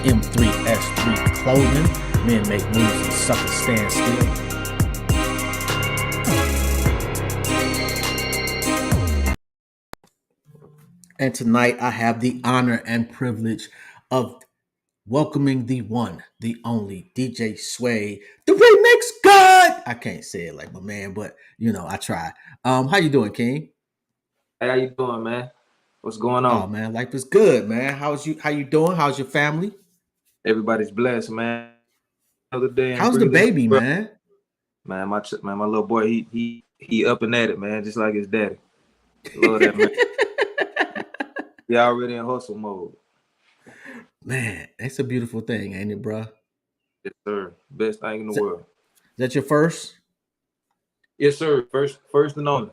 M3S3 Clothing. Men make moves and suckers stand still. And tonight I have the honor and privilege of welcoming the one, the only DJ Suede, the remix god. I can't say it like my man, but I try. How you doing, King? Hey, how you doing, man? What's going Oh on? man, life is good, man. How you doing? How's your family? Everybody's blessed, man. Another day and How's the breathing. baby, man? Man, my little boy, he up and at it, man, just like his daddy. Love that man. He already in hustle mode. Man, that's a beautiful thing, ain't it, bro? Yes, sir. Best thing in the Is that, world. is that your first? Yes, sir. First and only.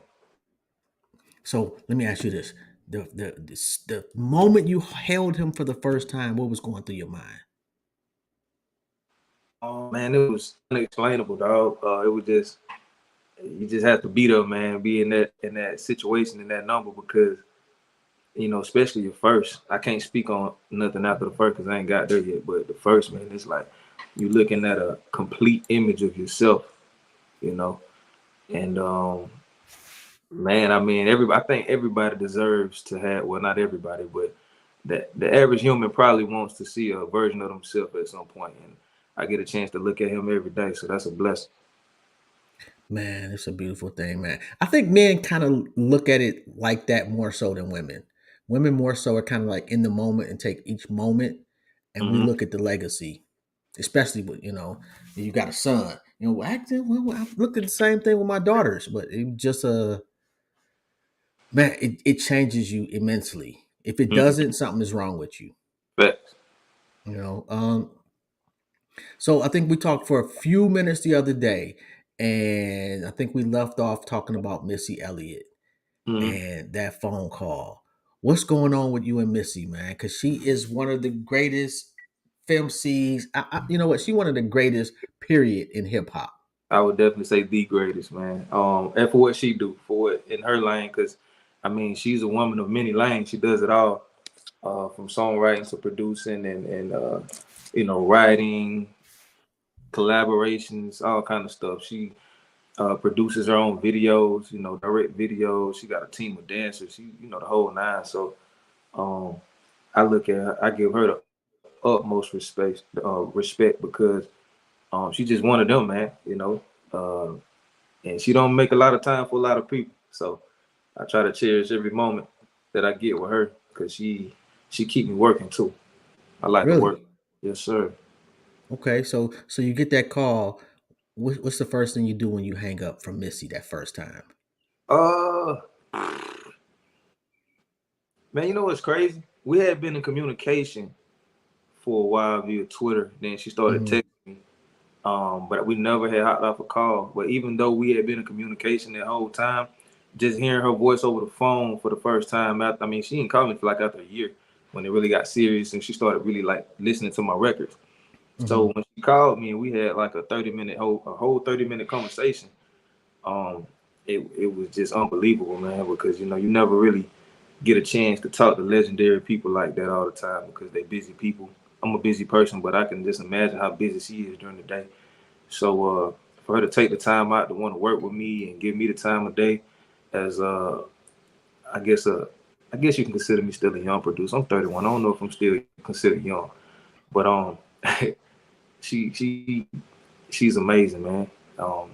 So let me ask you this: the moment you held him for the first time, what was going through your mind? Oh man, it was unexplainable, dog. It was just you just have to be there, man. Be in that situation in that number because especially your first. I can't speak on nothing after the first because I ain't got there yet. But the first, man, it's like you looking at a complete image of yourself, you know. And man, I mean, I think everybody deserves to have. Well, not everybody, but the average human probably wants to see a version of themselves at some point. And I get a chance to look at him every day, so that's a blessing. Man, it's a beautiful thing, man. I think men kind of look at it like that more so than women. Women more so are kind of like in the moment and take each moment, and we Hmm. look at the legacy, especially with you got a son. Acting. Well, I looked at the same thing with my daughters, but it just man, it changes you immensely. If it Hmm. doesn't, something is wrong with you. Facts. You know. So I think we talked for a few minutes the other day, and I think we left off talking about Missy Elliott Hmm. and that phone call. What's going on with you and Missy, man? Because she is one of the greatest femcs. You know what? She one of the greatest, period, in hip hop. I would definitely say the greatest, man. And for what she do, for what in her lane, because I mean, she's a woman of many lanes. She does it all, from songwriting to producing and writing, collaborations, all kind of stuff. She produces her own videos, direct videos. She got a team of dancers. She, the whole nine. So um, I look at her, I give her the utmost respect because she's just one of them, man. Uh, and she don't make a lot of time for a lot of people. So I try to cherish every moment that I get with her because she keep me working too. I like to work. Really? Yes, sir. Okay. So you get that call. What's the first thing you do when you hang up from Missy that first time? Uh, man, you know what's crazy? We had been in communication for a while via Twitter. Then she started Mm-hmm. texting me. But we never had hopped off a call. But even though we had been in communication that whole time, just hearing her voice over the phone for the first time after, I mean, she didn't call me for like after a year when it really got serious and she started really like listening to my records. Mm-hmm. So when she called me and we had like a whole 30-minute conversation, um, it was just unbelievable, man, because you never really get a chance to talk to legendary people like that all the time because they busy people. I'm a busy person, but I can just imagine how busy she is during the day. So for her to take the time out to want to work with me and give me the time of day, as I guess I guess you can consider me still a young producer. I'm 31. I don't know if I'm still considered young, but she she's amazing, man. Um,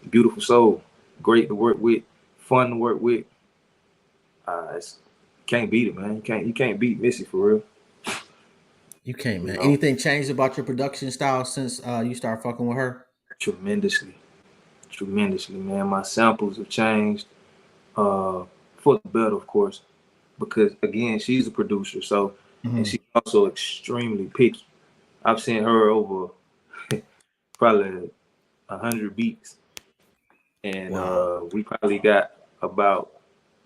Beautiful soul, great to work with, fun to work with. It's, can't beat it, man. You can't beat Missy for real. You can't, You man. know, Anything changed about your production style since you started fucking with her? tremendously, tremendously, man. My samples have changed for the better, of course, because again, she's a producer, so and Mm-hmm. she's also extremely picky. I've seen her over probably 100 beats, and Wow. we probably got about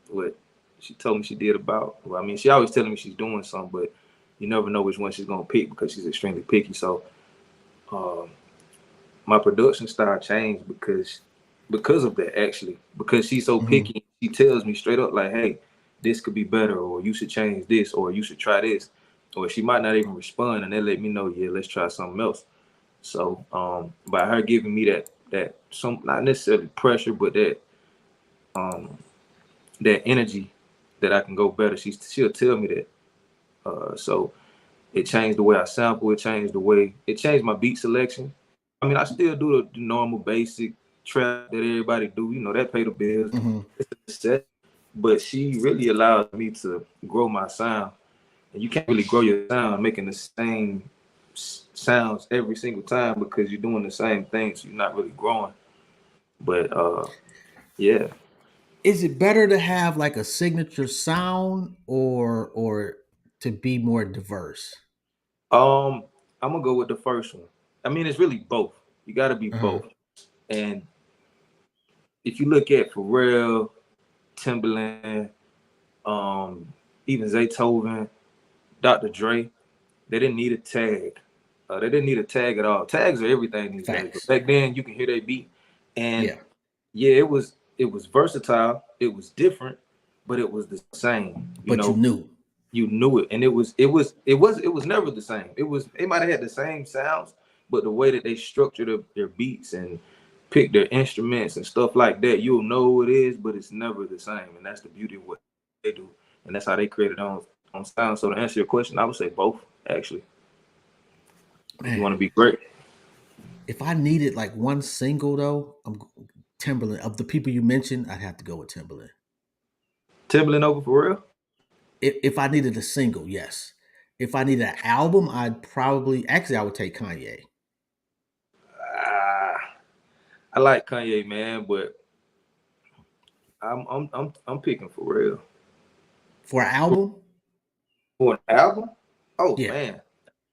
what she told me she did about. Well, I mean, she always telling me she's doing something, but you never know which one she's gonna pick because she's extremely picky. So um, my production style changed because of that actually because she's so Mm-hmm. picky. She tells me straight up like, hey, this could be better, or you should change this, or you should try this. or she might not even respond, and they let me know, yeah, let's try something else. So by her giving me that some not necessarily pressure, but um that energy that I can go better. She'll tell me that. So it changed the way I sample. It changed my beat selection. I mean, I still do the normal basic trap that everybody do. You know, that pay the bills. Mm-hmm. It's a set, but she really allowed me to grow my sound. And you can't really grow your sound making the same sounds every single time because you're doing the same things. So you're not really growing. But yeah. Is it better to have like a signature sound or to be more diverse? Um, I'm gonna go with the first one. I mean, it's really both. You got to be Uh-huh. both. And if you look at Pharrell, Timberland, even Zaytoven, Dr. Dre, they didn't need a tag. They didn't need a tag at all. Tags are everything these days. But Facts. back then, you can hear their beat, and Yeah. yeah, it was versatile. It was different, but it was the same. You But you know, knew. you knew it, and it was never the same. It might have had the same sounds, but the way that they structure their beats and pick their instruments and stuff like that, you'll know it is, but it's never the same, and that's the beauty of what they do, and that's how they created on sound. So to answer your question, I would say both actually. If you Man, want to be great, if I needed like one single though, Timberland. Of the people you mentioned, I'd have to go with Timberland. Timberland over for real. If I needed a single, yes. If I needed an album, I'd probably actually I would take Kanye. Ah, I like Kanye, man, but I'm picking for real For an album, for an album. Oh yeah. man,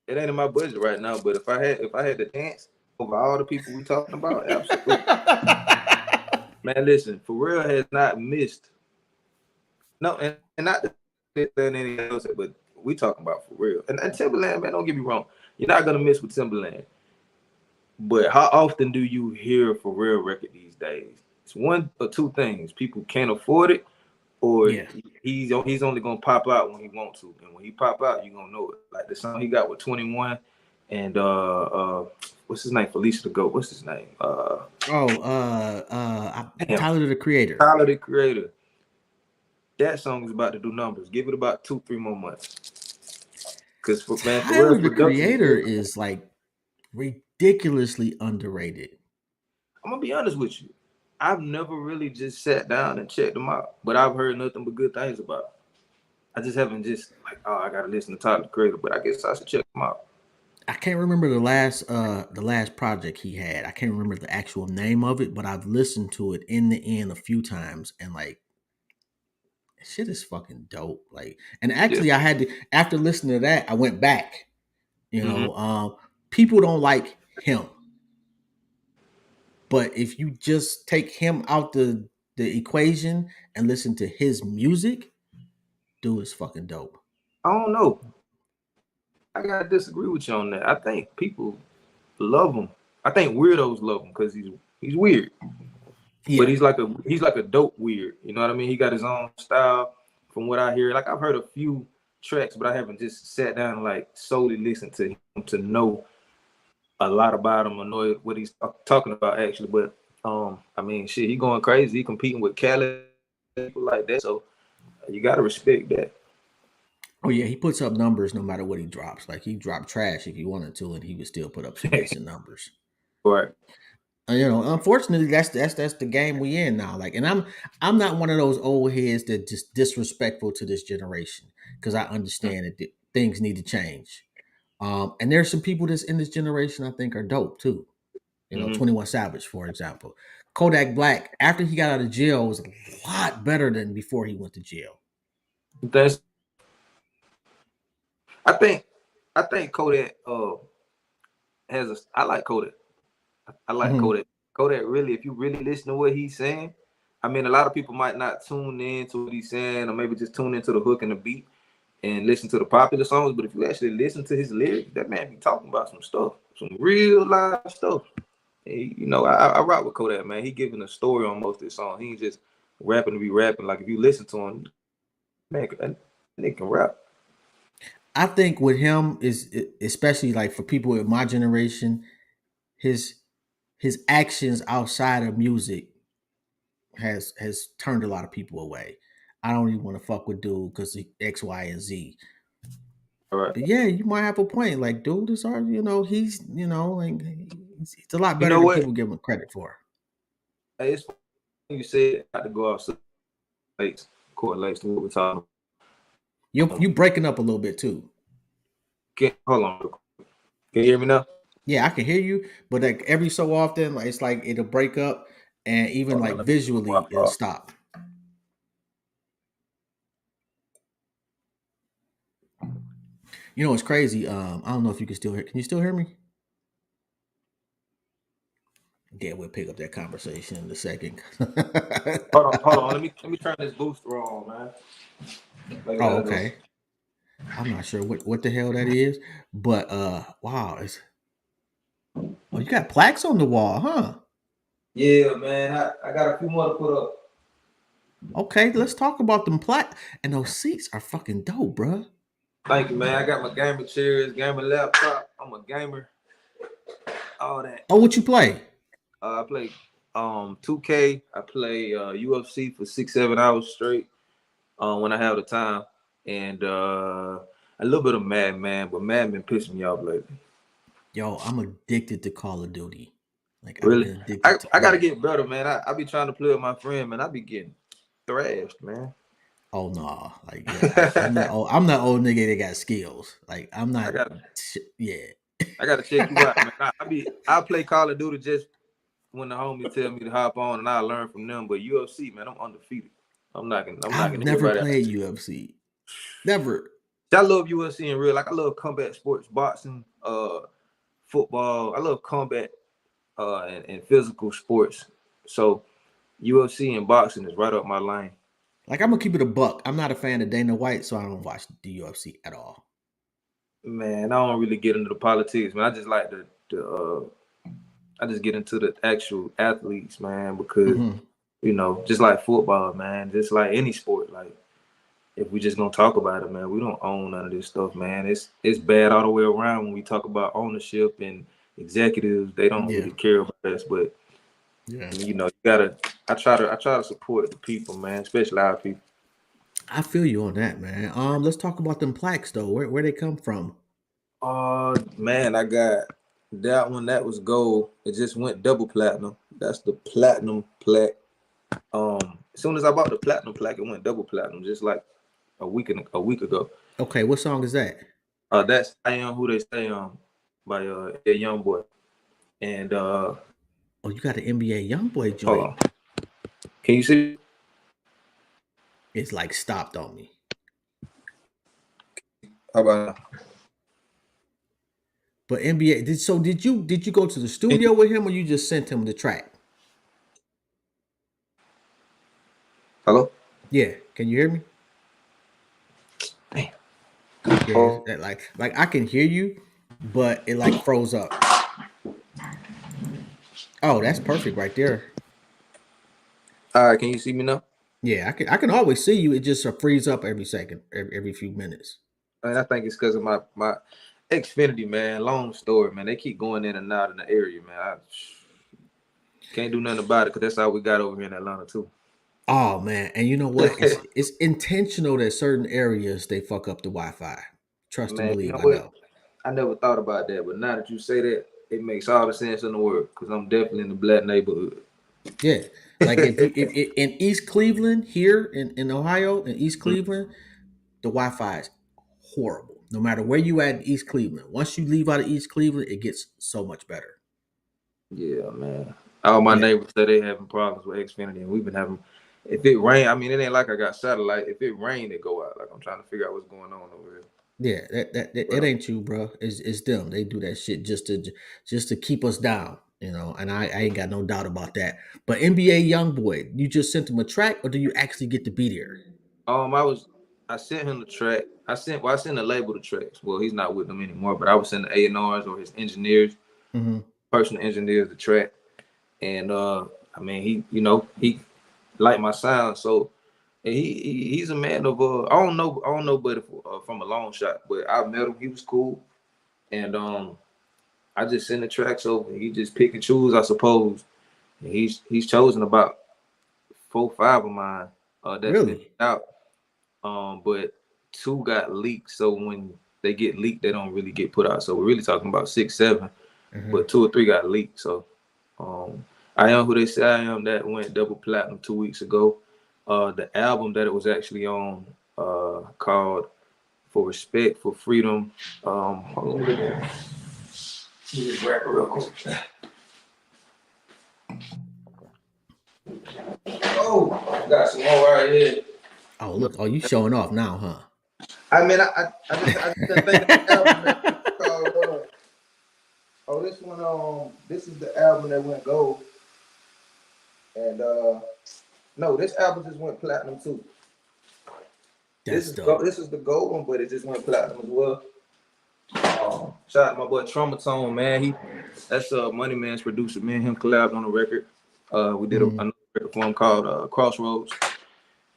it ain't in my budget right now, but if I had the chance over all the people we talking about, absolutely. Man, listen, Pharrell has not missed. No, and not than any else, but we talking about for real. And Timberland, man, don't get me wrong. You're not gonna miss with Timberland. But how often do you hear a Pharrell record these days? It's one or two things. People can't afford it, or Yeah. he's only gonna pop out when he wants to. And when he pop out, you're gonna know it. Like the song he got with 21 and what's his name? Felicia the Goat. What's his name? Oh, Damn, Tyler the Creator. Tyler the Creator. That song is about to do numbers. Give it about 2-3 more months. Cause for man, Tyler Pharrell's the production is Creator different. is like ridiculously underrated. I'm gonna be honest with you. I've never really just sat down and checked them out, but I've heard nothing but good things about them. I just haven't just like, oh, I gotta listen to Tyler the Creator, but I guess I should check them out. I can't remember the last project he had. I can't remember the actual name of it, but I've listened to it in the end a few times and like shit is fucking dope. Like and Yeah. actually I had to after listening to that, I went back. You Mm-hmm. know, people don't like him. But if you just take him out the equation and listen to his music, dude is fucking dope. I don't know. I gotta disagree with you on that. I think people love him. I think weirdos love him because he's weird, but Yeah. he's like a dope weird. You know what I mean? He got his own style. From what I hear, like I've heard a few tracks, but I haven't just sat down and like solely listened to him to know a lot about him or know what he's talking about actually. But I mean, shit, he going crazy. He competing with Cali people like that, so you gotta respect that. Oh yeah, he puts up numbers no matter what he drops. Like he dropped trash if he wanted to, and he would still put up some decent numbers. Right. You know, unfortunately, that's the game we in now. Like, and I'm not one of those old heads that just disrespectful to this generation because I understand that things need to change. And there's some people that's in this generation I think are dope too. You know, Mm-hmm. 21 Savage, for example. Kodak Black, after he got out of jail, was a lot better than before he went to jail. That's I think I think Kodak has a I like Kodak. I like Hmm. Kodak. Kodak really, if you really listen to what he's saying, I mean, a lot of people might not tune in to what he's saying, or maybe just tune into the hook and the beat and listen to the popular songs. But if you actually listen to his lyrics, that man be talking about some stuff, some real live stuff. I rock with Kodak, man. He giving a story on most of his songs. He ain't just rapping to be rapping. Like if you listen to him, man, that nigga can rap. I think with him is especially like for people in my generation, his his actions outside of music has turned a lot of people away. I don't even want to fuck with dude because X, Y, and Z. All right. But yeah, you might have a point. Like, dude is hard, he's like he's a lot You better know than what? people give him credit for. Hey, it's funny you said I had to go outside correlates to what we're talking You breaking up a little bit too. hold on real quick. Can you hear me now? Yeah, I can hear you, but like every so often, like it's like it'll break up, and even Hold on, like let me visually, it'll Wi-Fi. stop. It's crazy. I don't know if you can still hear. Can you still hear me? Yeah, we'll pick up that conversation in a second. Hold on. Let me turn this booster on, man. Like Oh, that'll do. okay. I'm not sure what the hell that is, but wow, you got plaques on the wall, huh? Yeah, man. I got a few more to put up. Okay, let's talk about them plaques. And those seats are fucking dope, bruh. Thank you, man. I got my gaming chairs, gaming laptop. I'm a gamer. All that. Oh, what you play? I play 2K. I play UFC for 6 7 hours straight when I have the time, and a little bit of Mad Man, but Mad been pissing me off lately. Yo, I'm addicted to Call of Duty. Like I've Really, been addicted to I got to yeah. get better, man. I be trying to play with my friend, man. I be getting thrashed, man. Oh no, like yeah, I'm that I old. I'm that old nigga that got skills. Like I'm not. got Yeah. I got to check you out, man. I play Call of Duty just when the homies tell me to hop on, and I learn from them. But UFC, man, I'm undefeated. I'm I've knocking never everybody out. played UFC. Never. I love UFC in real. Like I love combat sports, boxing, football. I love combat and physical sports. So UFC and boxing is right up my lane. Like I'm gonna keep it a buck. I'm not a fan of Dana White, so I don't watch the UFC at all. Man, I don't really get into the politics, man. I just like I just get into the actual athletes, man, because Hmm. just like football, man, just like any sport, like if we just gonna talk about it, man, we don't own none of this stuff, man. It's bad all the way around when we talk about ownership and executives. They don't Yeah. really care about us, but Yeah. you gotta. I try to support the people, man, especially our people. I feel you on that, man. Let's talk about them plaques though. Where they come from? Man, I got that one. That was gold. It just went double platinum. That's the platinum plaque. As soon as I bought the platinum plaque, it went double platinum, just like a week ago. Okay, what song is that? That's I Am Who They Say by a young boy. And Oh, you got an NBA YoungBoy hold joint. on, can you see? It's like stopped on me. How about But NBA did you go to the studio with him or you just sent him the track? hello? Yeah, can you hear me? Damn. Yeah, Oh, like I can hear you, but it like froze up. Oh, that's perfect right there. all right, can you see me now? Yeah, I can always see you. It just freeze up every second, every few minutes. And I think it's because of my Xfinity, man. Long story, man. They keep going in and out in the area, man. I can't do nothing about it because that's how we got over here in Atlanta too. Oh man, and you know what? It's intentional that certain areas they fuck up the Wi-Fi. Trust and Man, you believe, know I what? know. I never thought about that, but now that you say that, it makes all the sense in the world because I'm definitely in the black neighborhood. Yeah, like if in East Cleveland here in Ohio in East Cleveland, the Wi-Fi is horrible. No matter where you at in East Cleveland, once you leave out of East Cleveland, it gets so much better. Yeah, man. All my Yeah, neighbors say they having problems with Xfinity, and we've been having. If it rain, I mean, it ain't like I got satellite. If it rain, it go out. Like I'm trying to figure out what's going on over here. yeah, that But it ain't you, bro. It's them. They do that shit just to keep us down, And I ain't got no doubt about that. But NBA YoungBoy, you just sent him a track, or do you actually get to be there? I sent him the track. I sent the label the tracks. Well, he's not with them anymore, but I was sending the A&Rs or his engineers, Hmm. personal engineers, the track. And I mean, he liked my sound, so And he's a man of I don't know, but from a long shot, but I met him. He was cool, and I just send the tracks over. He just pick and choose, I suppose. And he's chosen about 4, 5 of mine that's been Really? out. But 2 got leaked, so when they get leaked, they don't really get put out. So we're really talking about 6, 7, Mm-hmm. but 2 or 3 got leaked. So um, I am who they say I am. That went double platinum 2 weeks ago. The album that it was actually on, called "For Respect for Freedom." Hold on, let me just grab it real quick. Oh, I got some more right here. Oh, look. Oh, you showing off now, huh? I mean, I just didn't think of the album that called. Oh, this one. This is the album that went gold, and no, this album just went platinum too. That's dope. This is the gold one, but it just went platinum as well. Shout out to my boy Traumatone, man. That's Money Man's producer. Me and him collabed on a record. We did Mm-hmm. another record for him called Crossroads.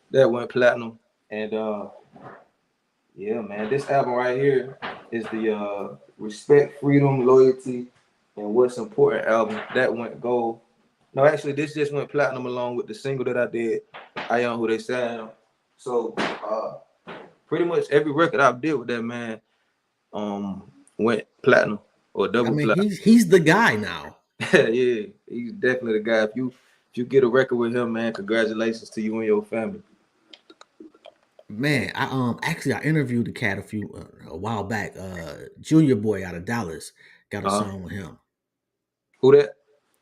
That went platinum, and yeah, man, this album right here is the Respect, Freedom, Loyalty, and What's Important album. That went gold. No, actually, this just went platinum along with the single that I did, I Am Who They Say I Am. So, pretty much every record I did with that man went platinum or I double mean, platinum. he's the guy now. Yeah, he's definitely the guy. If you get a record with him, man, congratulations to you and your family. Man, I actually I interviewed the cat a while back. Junior Boy out of Dallas got a Uh huh. song with him. Who that?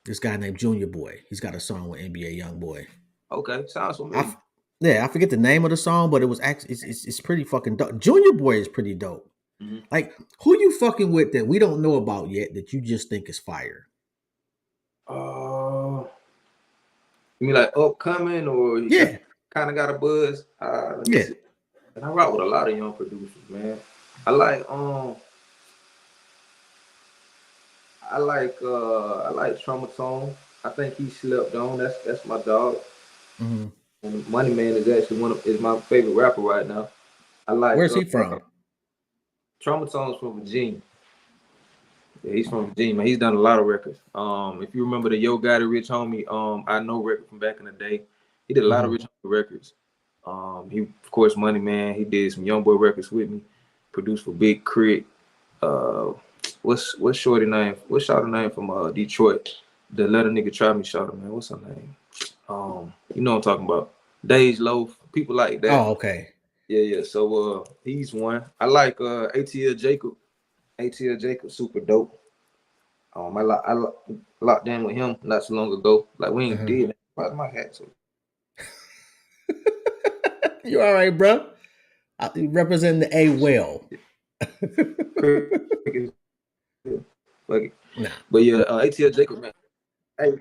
This guy named Junior Boy. He's got a song with NBA Young Boy. Okay, sounds I familiar. f- yeah, I forget the name of the song, but it was actually it's pretty fucking dope. Junior Boy is pretty dope. Mm-hmm. Like who you fucking with that we don't know about yet that you just think is fire? Uh, you mean like upcoming or he got Yeah, kind of got a buzz? Let me yeah. see. And I rock with a lot of young producers, man. I like um I like Traumatone. I think he slept on. That's my dog. Hmm. And Money Man is actually is my favorite rapper right now. I like Where's he from? Traumatone's from Virginia. Yeah, he's from Virginia, man. He's done a lot of records. If you remember the Yo Gotti Rich Homie, I know record from back in the day. He did a lot of Hmm. Rich Homie records. He of course Money Man. He did some Young Boy records with me. Produced for Big Crit. Uh, what's Shorty name? What's Shorty name from Detroit? The Let a Nigga Try Me Shorty, man. What's her name? You know what I'm talking about. Dage Loaf, people like that. Oh, okay. Yeah, yeah. So he's one. I like ATL Jacob. ATL Jacob, super dope. I locked in with him not so long ago. Like we ain't Uh-huh. did. Why's my hat so? You all right, bro? You represent the A well. Fuck it. Nah. But yeah, ATL Jacob, man. Hey,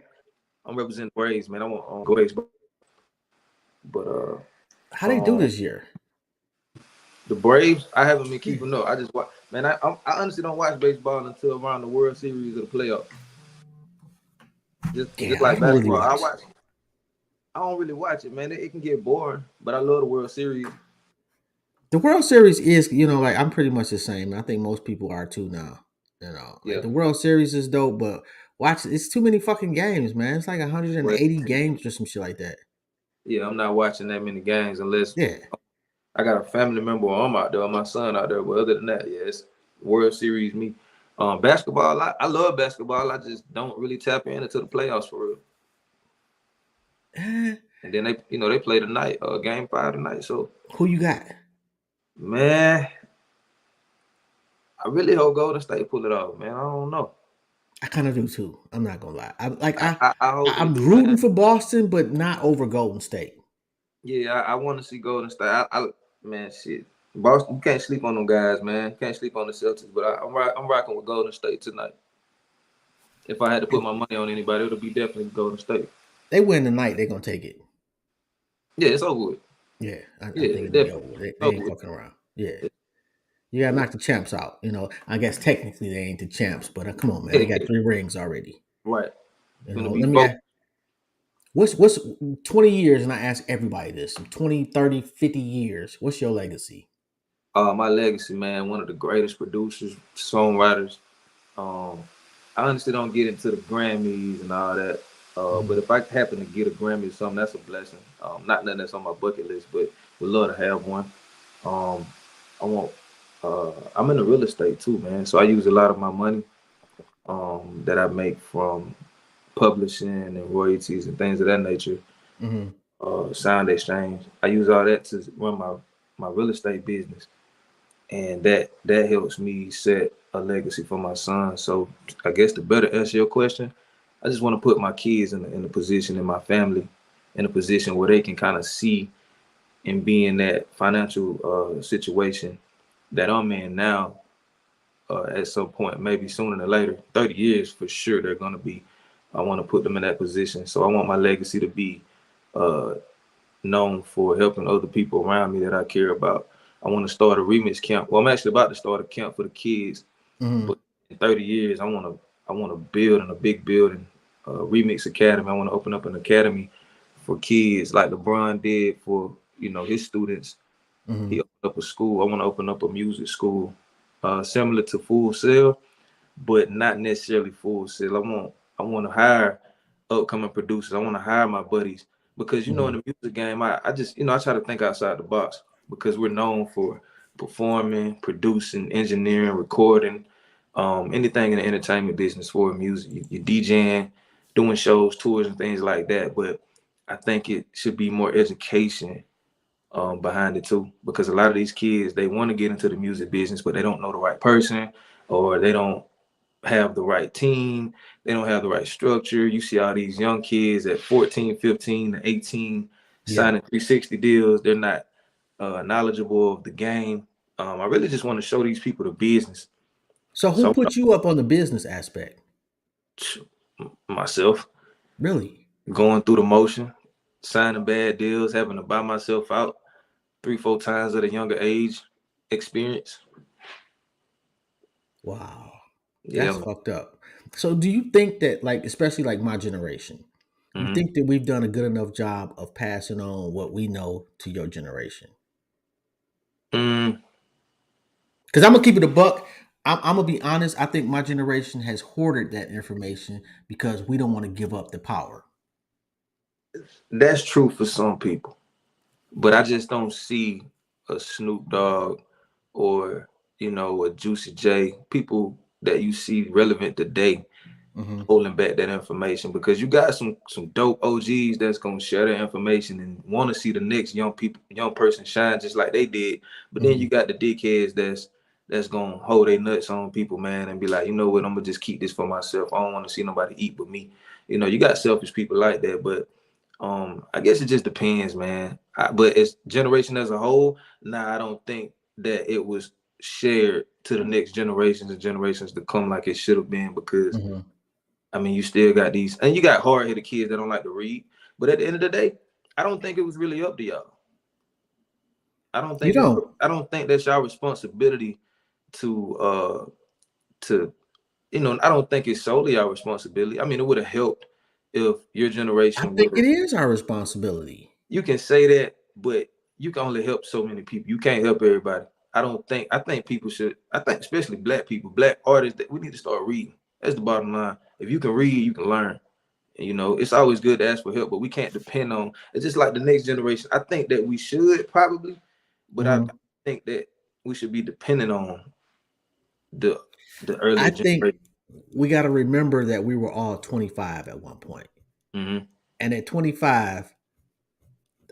I'm representing Braves, man. I want go Braves, but How they do um, this year? the Braves, I haven't been Yeah. keeping up. I just watch, man. I honestly don't watch baseball until around the World Series of the playoffs. Just Yeah, I like don't really basketball, watch. I don't really watch it, man. It can get boring, but I love the World Series. The World Series is, like I'm pretty much the same. I think most people are too now. Like Yeah, the World Series is dope, but watch it's too many fucking games, man. It's like but 180 games or some shit like that. yeah, I'm not watching that many games unless Yeah. I got a family member or I'm out there, or my son out there. But other than that, yeah, it's World Series me. Basketball, I love basketball. I just don't really tap into the playoffs for real. Eh, And then they play tonight, game 5 tonight. So who you got? man, I really hope Golden State pull it off, man. I don't know. I kind of do too. I'm not gonna lie. I hope they I'm do, rooting man. for Boston, but not over Golden State. Yeah, I want to see Golden State. Man, shit. Boston, you can't sleep on them guys, man. You can't sleep on the Celtics. But I'm rocking with Golden State tonight. If I had to put If my money on anybody, it would be definitely Golden State. they win tonight, they're gonna take it. Yeah, it's over with. Yeah, I Yeah, think it'll be definitely. over with. It's They over ain't with. fucking around. Yeah. You gotta knock the champs out. I guess technically they ain't the champs, but come on, man. They got Yeah, 3 rings already. right. It's gonna be Let me both. ask, What's 20 years, and I ask everybody this, 20, 30, 50 years, what's your legacy? My legacy, man, one of the greatest producers, songwriters. Um, I honestly don't get into the Grammys and all that. But Mhm, if I happen to get a Grammy or something, that's a blessing. Not nothing that's on my bucket list, but would love to have one. Um, I want. I'm in the real estate too, man. So I use a lot of my money that I make from publishing and royalties and things of that nature. mhm, Sound exchange. I use all that to run my real estate business, and that helps me set a legacy for my son. So I guess to better answer your question, I just want to put my kids in a position, in my family, in a position where they can kind of see and be in that financial situation that I'm in now. At some point, maybe sooner than later, 30 years for sure, they're gonna be. I want to put them in that position. So I want my legacy to be uh, known for helping other people around me that I care about. I want to start a remix camp. Well, I'm actually about to start a camp for the kids, mhm, but in 30 years, I want to build in a big building, remix academy. I want to open up an academy for kids like LeBron did for his students. He mhm, opened up a school. I want to open up a music school, similar to Full Sail, but not necessarily full sale. I want to hire upcoming producers. I want to hire my buddies because in mhm, the music game, I just I try to think outside the box because we're known for performing, producing, engineering, recording, anything in the entertainment business for music. You DJing, doing shows, tours, and things like that. But I think it should be more education behind it too, because a lot of these kids they want to get into the music business, but they don't know the right person, or they don't have the right team. They don't have the right structure. You see all these young kids at 14, 15, and 18 yeah. signing 360 deals. They're not knowledgeable of the game. I really just want to show these people the business. So who So put you up on the business aspect? myself Really? going through the motion, signing bad deals, having to buy myself out three, four times at a younger age experience. Wow. Yeah, That's man. fucked up. So do you think that, like, especially like my generation, you Mm-hmm. think that we've done a good enough job of passing on what we know to your generation? Mm, Because I'm gonna keep it a buck. I'm gonna be honest. I think my generation has hoarded that information because we don't want to give up the power. that's true for some people. But I just don't see a Snoop Dogg or a Juicy J, people that you see relevant today Hmm. holding back that information, because you got some dope OGs that's gonna share that information and want to see the next young person shine just like they did. But then you Hmm. got the dickheads that's gonna hold their nuts on people, man, and be like, you know what, I'm gonna just keep this for myself. I don't want to see nobody eat with me. You got selfish people like that, but I guess it just depends, man. But as generation as a whole, nah, I don't think that it was shared to the next generations and generations to come like it should have been, because Hmm. I mean, you still got these, and you got hard-headed kids that don't like to read. But at the end of the day, I don't think it was really up to y'all. I don't You think it's. don't. I don't think that's y'all responsibility to to I don't think it's solely our responsibility. I mean, it would have helped if your I generation would think have. it is our responsibility. You can say that, but you can only help so many people. You can't help everybody. I think people should. I think especially black people, black artists, that we need to start reading. That's the bottom line. If you can read, you can learn. It's always good to ask for help, but we can't depend on. It's just like the next generation. I think that we should probably, but I Hmm. think that we should be dependent on the the I earlier think generation. we got to remember that we were all 25 at one point, Mm-hmm. and at 25,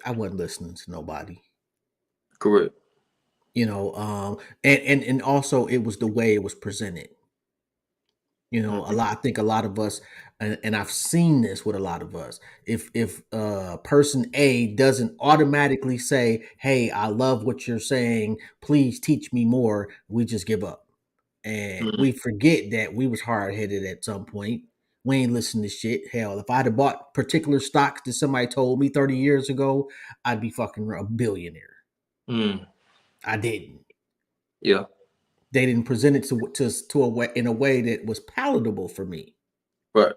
I wasn't listening to nobody. Correct. And also it was the way it was presented. A Mm-hmm. lot. I think a lot of us, and I've seen this with a lot of us. If person A doesn't automatically say, "Hey, I love what you're saying. Please teach me more," we just give up, and Mm-hmm. we forget that we was hard headed at some point. We ain't listen to shit. Hell, if I'd have bought particular stocks that somebody told me 30 years ago, I'd be fucking a billionaire. Mm-hmm. I didn't. Yeah. They didn't present it to a way in a way that was palatable for me. Right.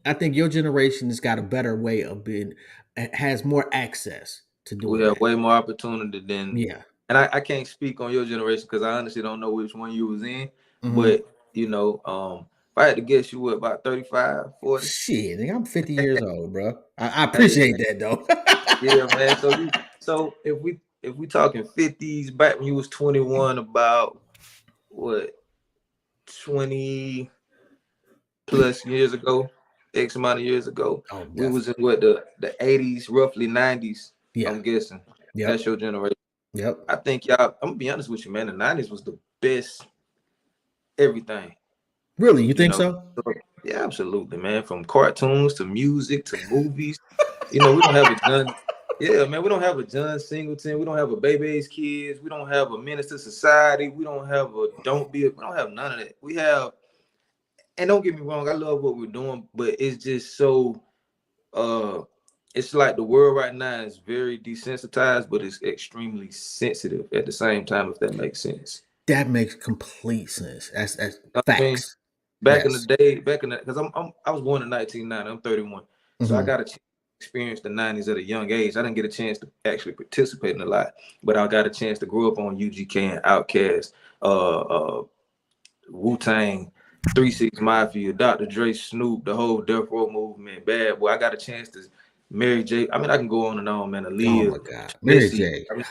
I think your generation has got a better way of being, has more access to We doing have that. way more opportunity than, Yeah. and I can't speak on your generation because I honestly don't know which one you was in. Hmm. But if I had to guess, you were about 35, 40. Shit, nigga, I'm 50 years old, bro. I Hey appreciate man, that though. yeah man. So if we talking 50s back when you was 21, about what 20 plus years ago, X amount of years ago, Oh, we was in definitely. what the 80s, roughly 90s. Yeah. I'm guessing that's Yep. your generation. Yep. I think y'all. I'm gonna be honest with you, man. The 90s was the best everything. Really, you You think know. so? So, yeah, absolutely, man. From cartoons to music to movies. We don't have a John. Yeah, man. We don't have a John Singleton. We don't have a Baby's Kids. We don't have a Menace to Society. We don't have a Don't Be. We don't have none of that. We have. And don't get me wrong, I love what we're doing, but it's just so uh it's like the world right now is very desensitized, but it's extremely sensitive at the same time, if that makes sense. That makes complete sense. That's You know what I mean? facts. Back in the Yes. day, because I was born in 1990, I'm 31. So I Hmm. got a chance to experience the 90s at a young age. I didn't get a chance to actually participate in a lot, but I got a chance to grow up on UGK and Outkast, Wu Tang, 3 6 Mafia, Dr. Dre, Snoop, the whole Death Row movement, Bad Boy. I got a chance to Mary J. I mean, I can go on and on, man. Oh Aaliyah, my God, Mary Missy. J. I mean,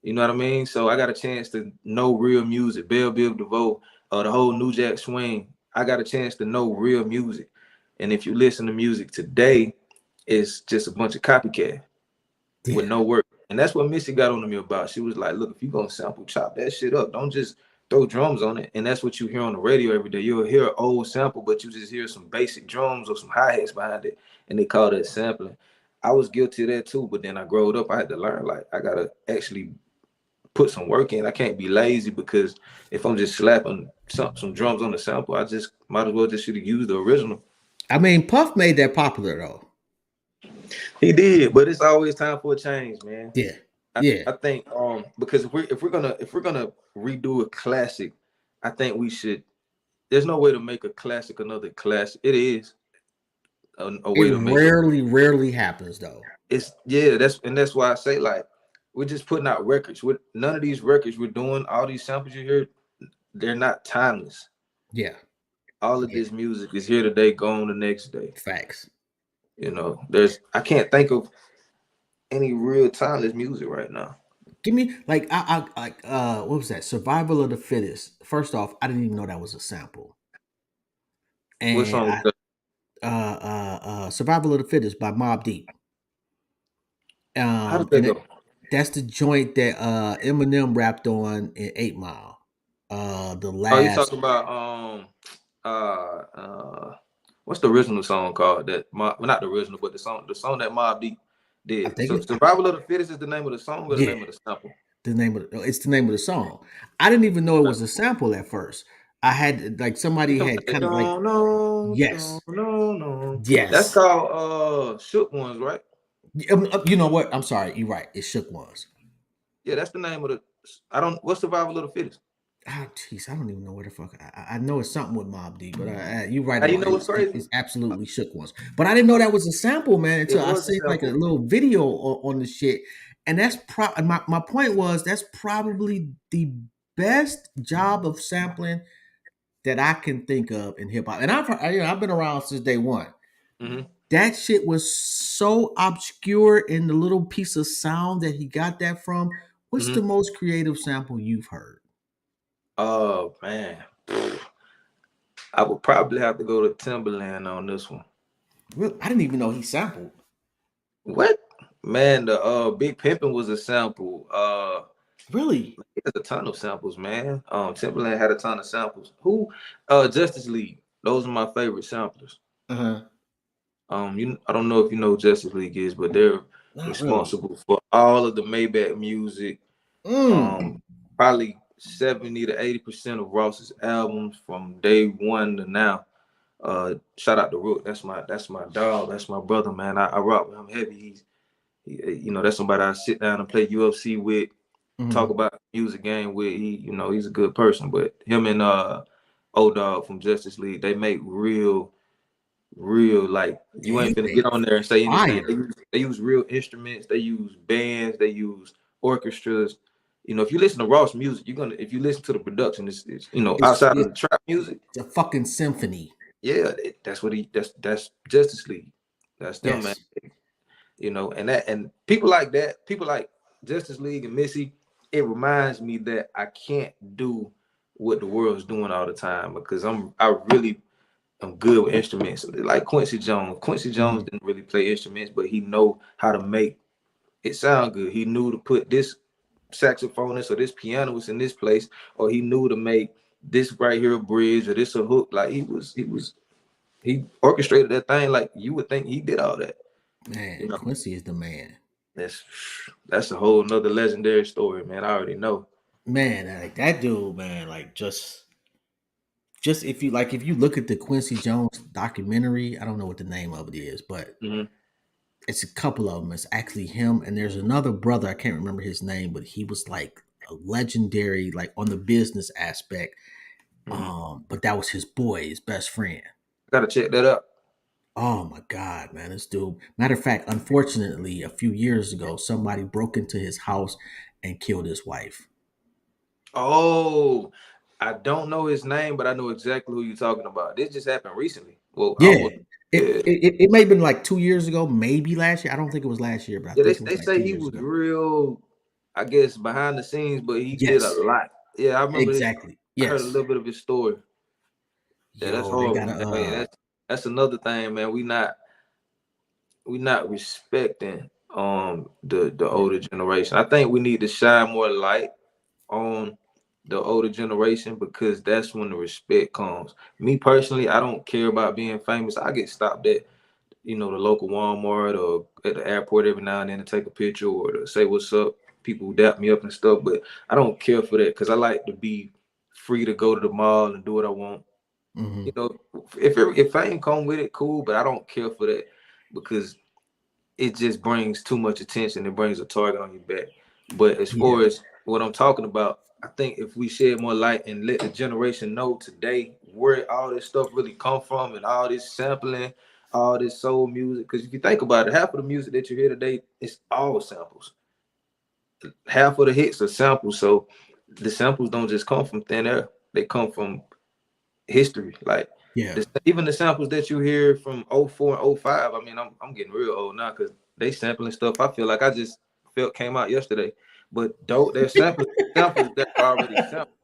you know what I mean? So I got a chance to know real music. Bell Biv DeVoe, the whole New Jack Swing. I got a chance to know real music. And if you listen to music today, it's just a bunch of copycat with Yeah. no work. And that's what Missy got on me about. She was like, look, if you're gonna sample, chop that shit up. Don't just throw drums on it. And that's what you hear on the radio every day. You'll hear an old sample, but you just hear some basic drums or some hi-hats behind it. And they call that sampling. I was guilty of that too, but then I growed up. I had to learn, like, I gotta actually put some work in. I can't be lazy because if I'm just slapping some drums on the sample, I just might as well just should have used the original. I mean, Puff made that popular though. He did, but it's always time for a change, man. Yeah. I, Yeah. I think because if we're gonna redo a classic, I think we should. There's no way to make a classic another classic. It is a It way to make a. rarely happens though. It's yeah. That's why I say, like, we're just putting out records. With none of these records we're doing, all these samples you hear, they're not timeless. Yeah. All of Yeah. this music is here today, gone the next day. Facts. There's I can't think of any real timeless music right now. Give me like I like what was that? Survival of the fittest. First off, I didn't even know that was a sample. What And song? I Survival of the Fittest by Mob Deep. How does that And go? that's the joint that Eminem rapped on in 8 Mile. The Oh, you last talking about uh uh what's the original song called? Well, not the original, but the song that Mob Deep I did. think So it Survival of the Fittest is the name of the song or the yeah, name of the sample? the name of it's the name of the song. I didn't even know it was a sample at first. I had like You somebody talking had about that? kind of like No, no, no, yes. no, no. That's Yes. called Shook Ones, right? You know what? I'm sorry. You're right. It shook ones. Yeah, that's the name of the. I don't. What's Survival of the Fittest? Ah, jeez, I don't even know where the fuck. I know it's something with Mob D, but you're right How you about know it. what's crazy? It's absolutely shook ones. But I didn't know that was a sample, man, It until I was a seen like a sample. little video on the shit. And that's my point was that's probably the best job of sampling that I can think of in hip hop. And I've been around since day one. Mm-hmm. That shit was so obscure in the little piece of sound that he got that from. What's the Mm-hmm. most creative sample you've heard? Oh man, I would probably have to go to Timberland on this one. Well, I didn't even know he sampled. What? Man, the Big Pimpin' was a sample. Really? There's a ton of samples, man. Timberland had a ton of samples. Who? Justice League. Those are my favorite samplers. Uh-huh. I don't know if you know who Justice League is, but they're Not really. responsible for all of the Maybach music. Mm. Probably 70 to 80% of Ross's albums from day one to now. Shout out to Rook. That's my dog. That's my brother, man. I rock with him heavy. That's somebody I sit down and play UFC with, talk Mm. about music game with. He's a good person. But him and O Dog from Justice League, they make real. real. Like you ain't finna They get on there and say anything. fire. They use real instruments. They use bands. They use orchestras. You know, if you listen to Ross music, you're gonna. If you listen to the production, it's outside of the It's trap music. a fucking symphony. Yeah, that's what he. That's Justice League. That's them, man. Yes. And people like that, people like Justice League and Missy. It reminds me that I can't do what the world's doing all the time because I really am good with instruments. Like Quincy Jones. Quincy Jones Mhm. didn't really play instruments, but he know how to make it sound good. He knew to put this saxophonist or this pianist in this place, or he knew to make this right here a bridge or this a hook. Like he orchestrated that thing like you would think he did all that. You Man, know, Quincy is the man. that's that's a whole nother legendary story, man. I already know. Man, like that dude, man, like just if you look at the Quincy Jones documentary, I don't know what the name of it is, but Hmm. it's a couple of them. It's actually him, and there's another brother. I can't remember his name, but he was like a legendary, like on the business aspect. Hmm. But that was his boy, his best friend. Gotta check that out. Oh my God, man, this dude. Matter of fact, unfortunately, a few years ago, somebody broke into his house and killed his wife. Oh, I don't know his name, but I know exactly who you're talking about. This just happened recently. Well, Yeah, almost. Yeah. it may have been like 2 years ago, maybe last year. I don't think it was last year, but I Yeah, think it they was like say two he years was ago. real, I guess, behind the scenes, but he did a Yes, lot. Yeah, I remember this. exactly. I heard a Yes. little bit of his story. Yeah, that's Yo, they horrible, gotta man. Hey, that's another thing, man. We not respecting the older generation. I think we need to shine more light on the older generation because that's when the respect comes. Me personally, I don't care about being famous. I get stopped at the local Walmart or at the airport every now and then to take a picture or to say what's up. People dap me up and stuff, but I don't care for that because I like to be free to go to the mall and do what I want. hmm If fame come with it, cool, but I don't care for that because it just brings too much attention. It brings a target on your back. But as Yeah. far as what I'm talking about, I think if we shed more light and let the generation know today where all this stuff really come from and all this sampling, all this soul music, because if you think about it, half of the music that you hear today is all samples. Half of the hits are samples. So the samples don't just come from thin air. They come from history. Like Yeah. even the samples that you hear from '04 and '05. I mean, I'm getting real old now because they sampling stuff. I feel like I just felt came out yesterday. But dope, there's samples that are already sampled.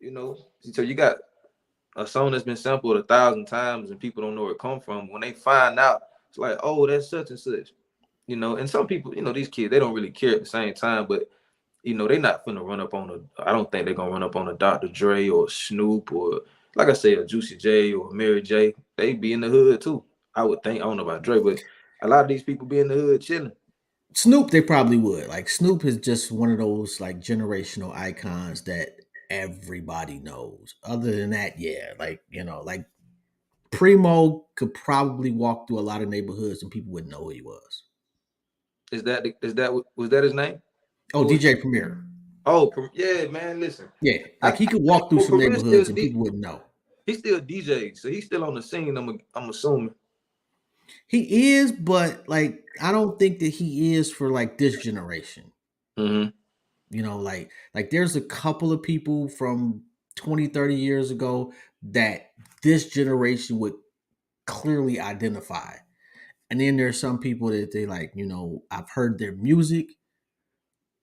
You know, so you got a song that's been sampled 1,000 times and people don't know where it come from. When they find out, it's like, oh, that's such and such. And some people, these kids, they don't really care at the same time, but they're not finna run up on a. I don't think they're gonna run up on a Dr. Dre or Snoop or like I say a Juicy J or Mary J. They be in the hood too. I would think. I don't know about Dre, but a lot of these people be in the hood chilling. Snoop, they probably would. Like Snoop is just one of those like generational icons that everybody knows. Other than that, yeah, like like Primo could probably walk through a lot of neighborhoods and people wouldn't know who he was. Is that was that his name? Oh, Who was? DJ Premier. Oh, yeah, man. Listen, Yeah, I like he could walk through well, some Premier still neighborhoods and people wouldn't know. he's still DJ, so he's still on the scene. I'm assuming. He is, but like I don't think that he is for like this generation. Hmm. Like there's a couple of people from 20, 30 years ago that this generation would clearly identify. And then there's some people that they like, I've heard their music,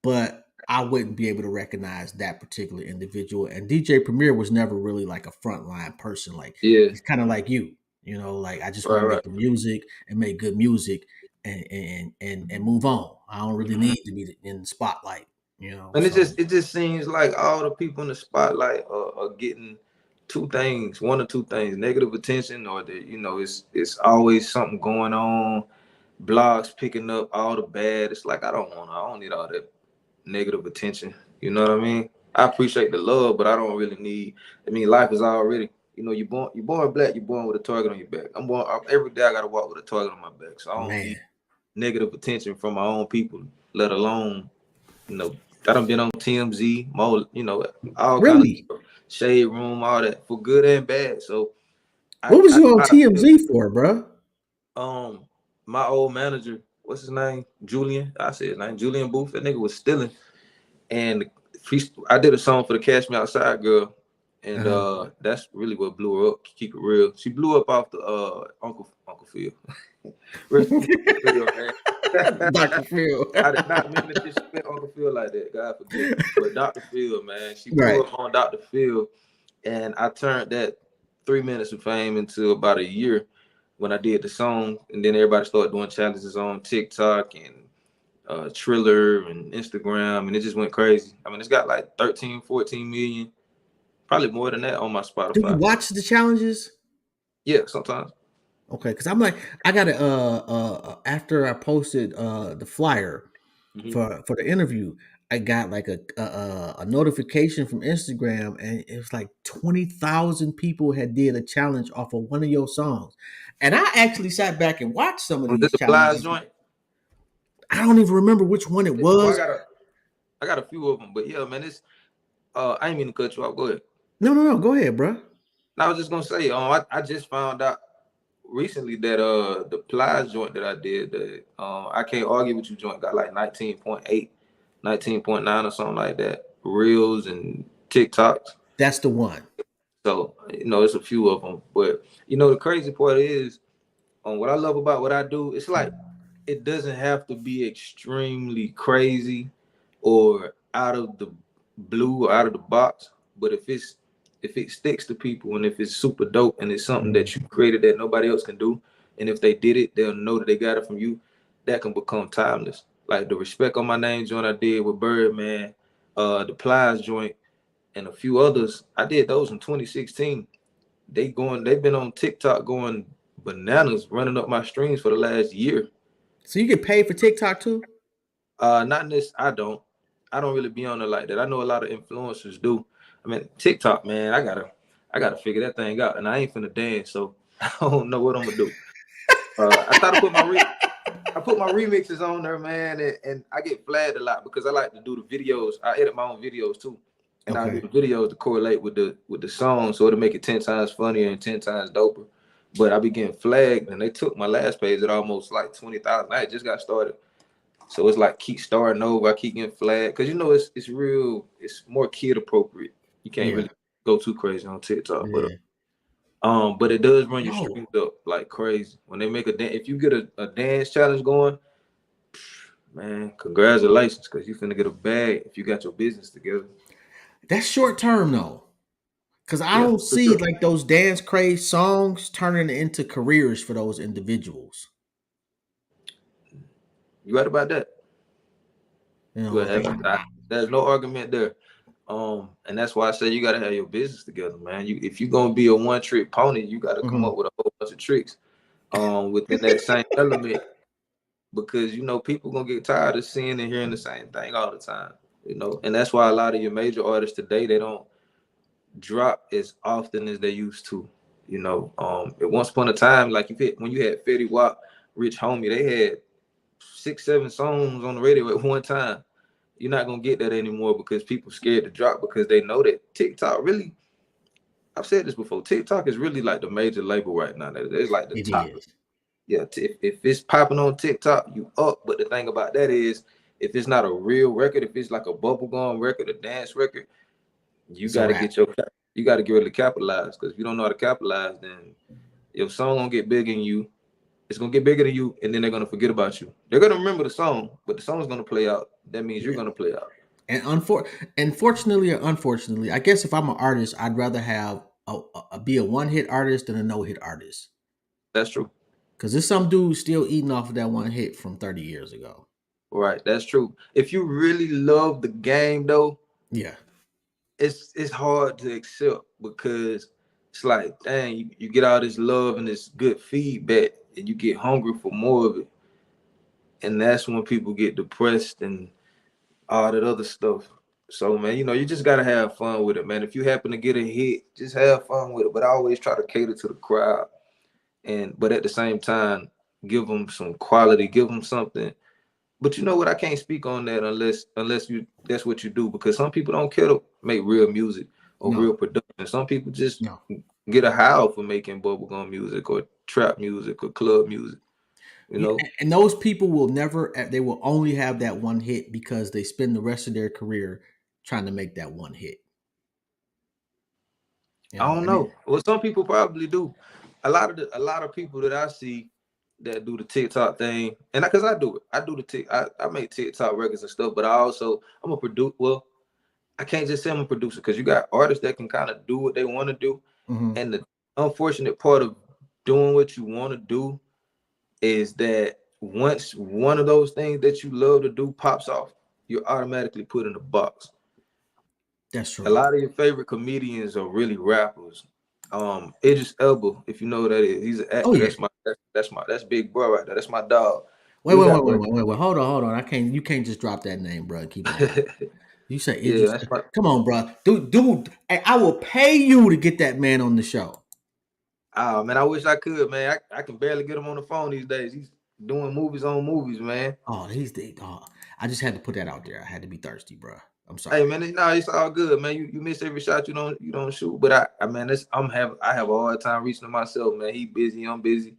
but I wouldn't be able to recognize that particular individual. And DJ Premier was never really like a frontline person. Like Yeah. he's kind of like you, like I just want Right. to Right. make the music and make good music and move on. I don't really Mhm. need to be in the spotlight, And it So just it just seems like all the people in the spotlight are getting two things, one or two things, negative attention, or it's always something going on. Blogs picking up all the bad. It's like I don't need all that negative attention. You know what I mean? I appreciate the love, but I don't really need. I mean, life is already. You're born black. You're born with a target on your back. Every day. I gotta walk with a target on my back, so I don't need man, negative attention from my own people, let alone you know, I done been on TMZ, more, all kind of really, stuff, shade room, all that for good and bad. So What was I you know on how to feel. TMZ for, bro? Um, my old manager, what's his name? Julian. I said his name, Julian Booth. That nigga was stealing, and I did a song for the Cash Me Outside girl, and Uh-huh. that's really what blew her up. Keep it real. She blew up off the Uncle Phil. Rest in peace, Uncle Phil, man. Dr. Phil. I did not mean to disrespect Uncle Phil like that. God forgive me. But Dr. Phil, man, she blew Right. up on Dr. Phil, and I turned that 3 minutes of fame into about a year when I did the song, and then everybody started doing challenges on TikTok and Triller and Instagram, and it just went crazy. I mean, it's got like 13, 14 million, probably more than that on my Do you Spotify. watch the challenges? Yeah, sometimes. Okay, because I'm like, I got to after I posted the flyer Mm-hmm. for the interview, I got like a notification from Instagram, and it was like 20,000 people had did a challenge off of one of your songs, and I actually sat back and watched some of Was it these the Plies challenges. joint? I don't even remember which one it Oh, was. I got a few of them, but yeah, man, it's I ain't mean to cut you off. Go ahead. No, no, no. Go ahead, bro. And I was just gonna say, I just found out recently that the Plies joint that I did, the I can't argue with you joint got like 19.8, 19.9 or something like that. Reels and TikToks. That's the one. So, it's a few of them. But the crazy part is, what I love about what I do, it's like it doesn't have to be extremely crazy or out of the blue or out of the box. But if it sticks to people and if it's super dope and it's something Mhm. that you created that nobody else can do, and if they did it, they'll know that they got it from you. That can become timeless. Like the Respect on My Name joint I did with Birdman, the Plies joint, and a few others. I did those in 2016. They've been on TikTok going bananas, running up my streams for the last year. So you get paid for TikTok too? Not in this. I don't really be on it like that. I know a lot of influencers do. I mean, TikTok, man, I gotta figure that thing out, and I ain't finna dance, so I don't know what I'm gonna do. I try to put I put my remixes on there, man, and I get flagged a lot because I like to do the videos. I edit my own videos too, and I do Okay. the videos to correlate with the song, so it'll make it 10 times funnier and 10 times doper. But I be getting flagged, and they took my last page at almost like 20,000. I just got started, so it's like keep starting over. I keep getting flagged because it's real. It's more kid appropriate. You can't Yeah. really go too crazy on TikTok, Yeah. but it does run your Yo, streams up like crazy when they make a dance. If you get a dance challenge going, man, congratulations, because you finna get a bag if you got your business together. that's short term though. Cause I Yeah, don't for see sure. like those dance craze songs turning into careers for those individuals. You right about that. You You know, have, there's no argument there. And that's why I say you gotta have your business together, man. If you're gonna be a one trick pony, you gotta come mhm. up with a whole bunch of tricks within that same element because people gonna get tired of seeing and hearing the same thing all the time. And that's why a lot of your major artists today they don't drop as often as they used to. At once upon a time, like when you had Fetty Wap, Rich Homie, they had 6, 7 songs on the radio at one time. You're not gonna get that anymore because people scared to drop because they know that TikTok really. I've said this before. TikTok is really like the major label right now. It's like the It top. is. Yeah, if it's popping on TikTok, you up. But the thing about that is, if it's not a real record, if it's like a bubblegum record, a dance record, you It's a got to wrap. get you got to get ready to capitalize. Because if you don't know how to capitalize, then your song gonna get big in you. It's gonna get bigger than you, and then they're gonna forget about you. They're gonna remember the song, but the song's gonna play out. That means you're Yeah. gonna play out. And unfortunately or unfortunately, I guess if I'm an artist, I'd rather have be a one hit artist than a no hit artist. That's true. Because there's some dude still eating off of that one hit from 30 years ago. Right, that's true. If you really love the game, though, Yeah. it's hard to accept because it's like, dang, you get all this love and this good feedback, and you get hungry for more of it, and that's when people get depressed and all that other stuff. So, man, you just gotta have fun with it, man. If you happen to get a hit, just have fun with it. But I always try to cater to the crowd, but at the same time, give them some quality, give them something. But you know what? I can't speak on that unless you that's what you do because some people don't care to make real music or real No. production. Some people just No. get a how for making bubblegum music or trap music or club music, you Yeah, know. and those people will never. They will only have that one hit because they spend the rest of their career trying to make that one hit. You I know, don't and know. Well, some people probably do. A lot of people that I see that do the TikTok thing, and because I do it, I do the tick. I make TikTok records and stuff, but I also I'm a producer. Well, I can't just say I'm a producer because you got artists that can kind of do what they want to do, mhm, and the unfortunate part of doing what you want to do is that once one of those things that you love to do pops off, you're automatically put in a box. that's A true. lot of your favorite comedians are really rappers. Idris Elba, if you know who that is, he's an Oh actor. yeah. That's Big Bro right there. That's my dog. Wait, We wait, wait, got wait, like wait, wait, wait. Hold on, hold on. I can't. You can't just drop that name, bro. Keep on going. You say it yeah, just. that's my Come on, bro. Dude. Hey, I will pay you to get that man on the show. man. I wish I could, man. I can barely get him on the phone these days. He's doing movies on movies, man. Oh, he's the. Oh, I just had to put that out there. I had to be thirsty, bro. I'm Hey sorry. man, no, it's all good, man. You miss every shot you don't shoot. But I man, I have a hard time reaching to myself, man. He busy, I'm busy.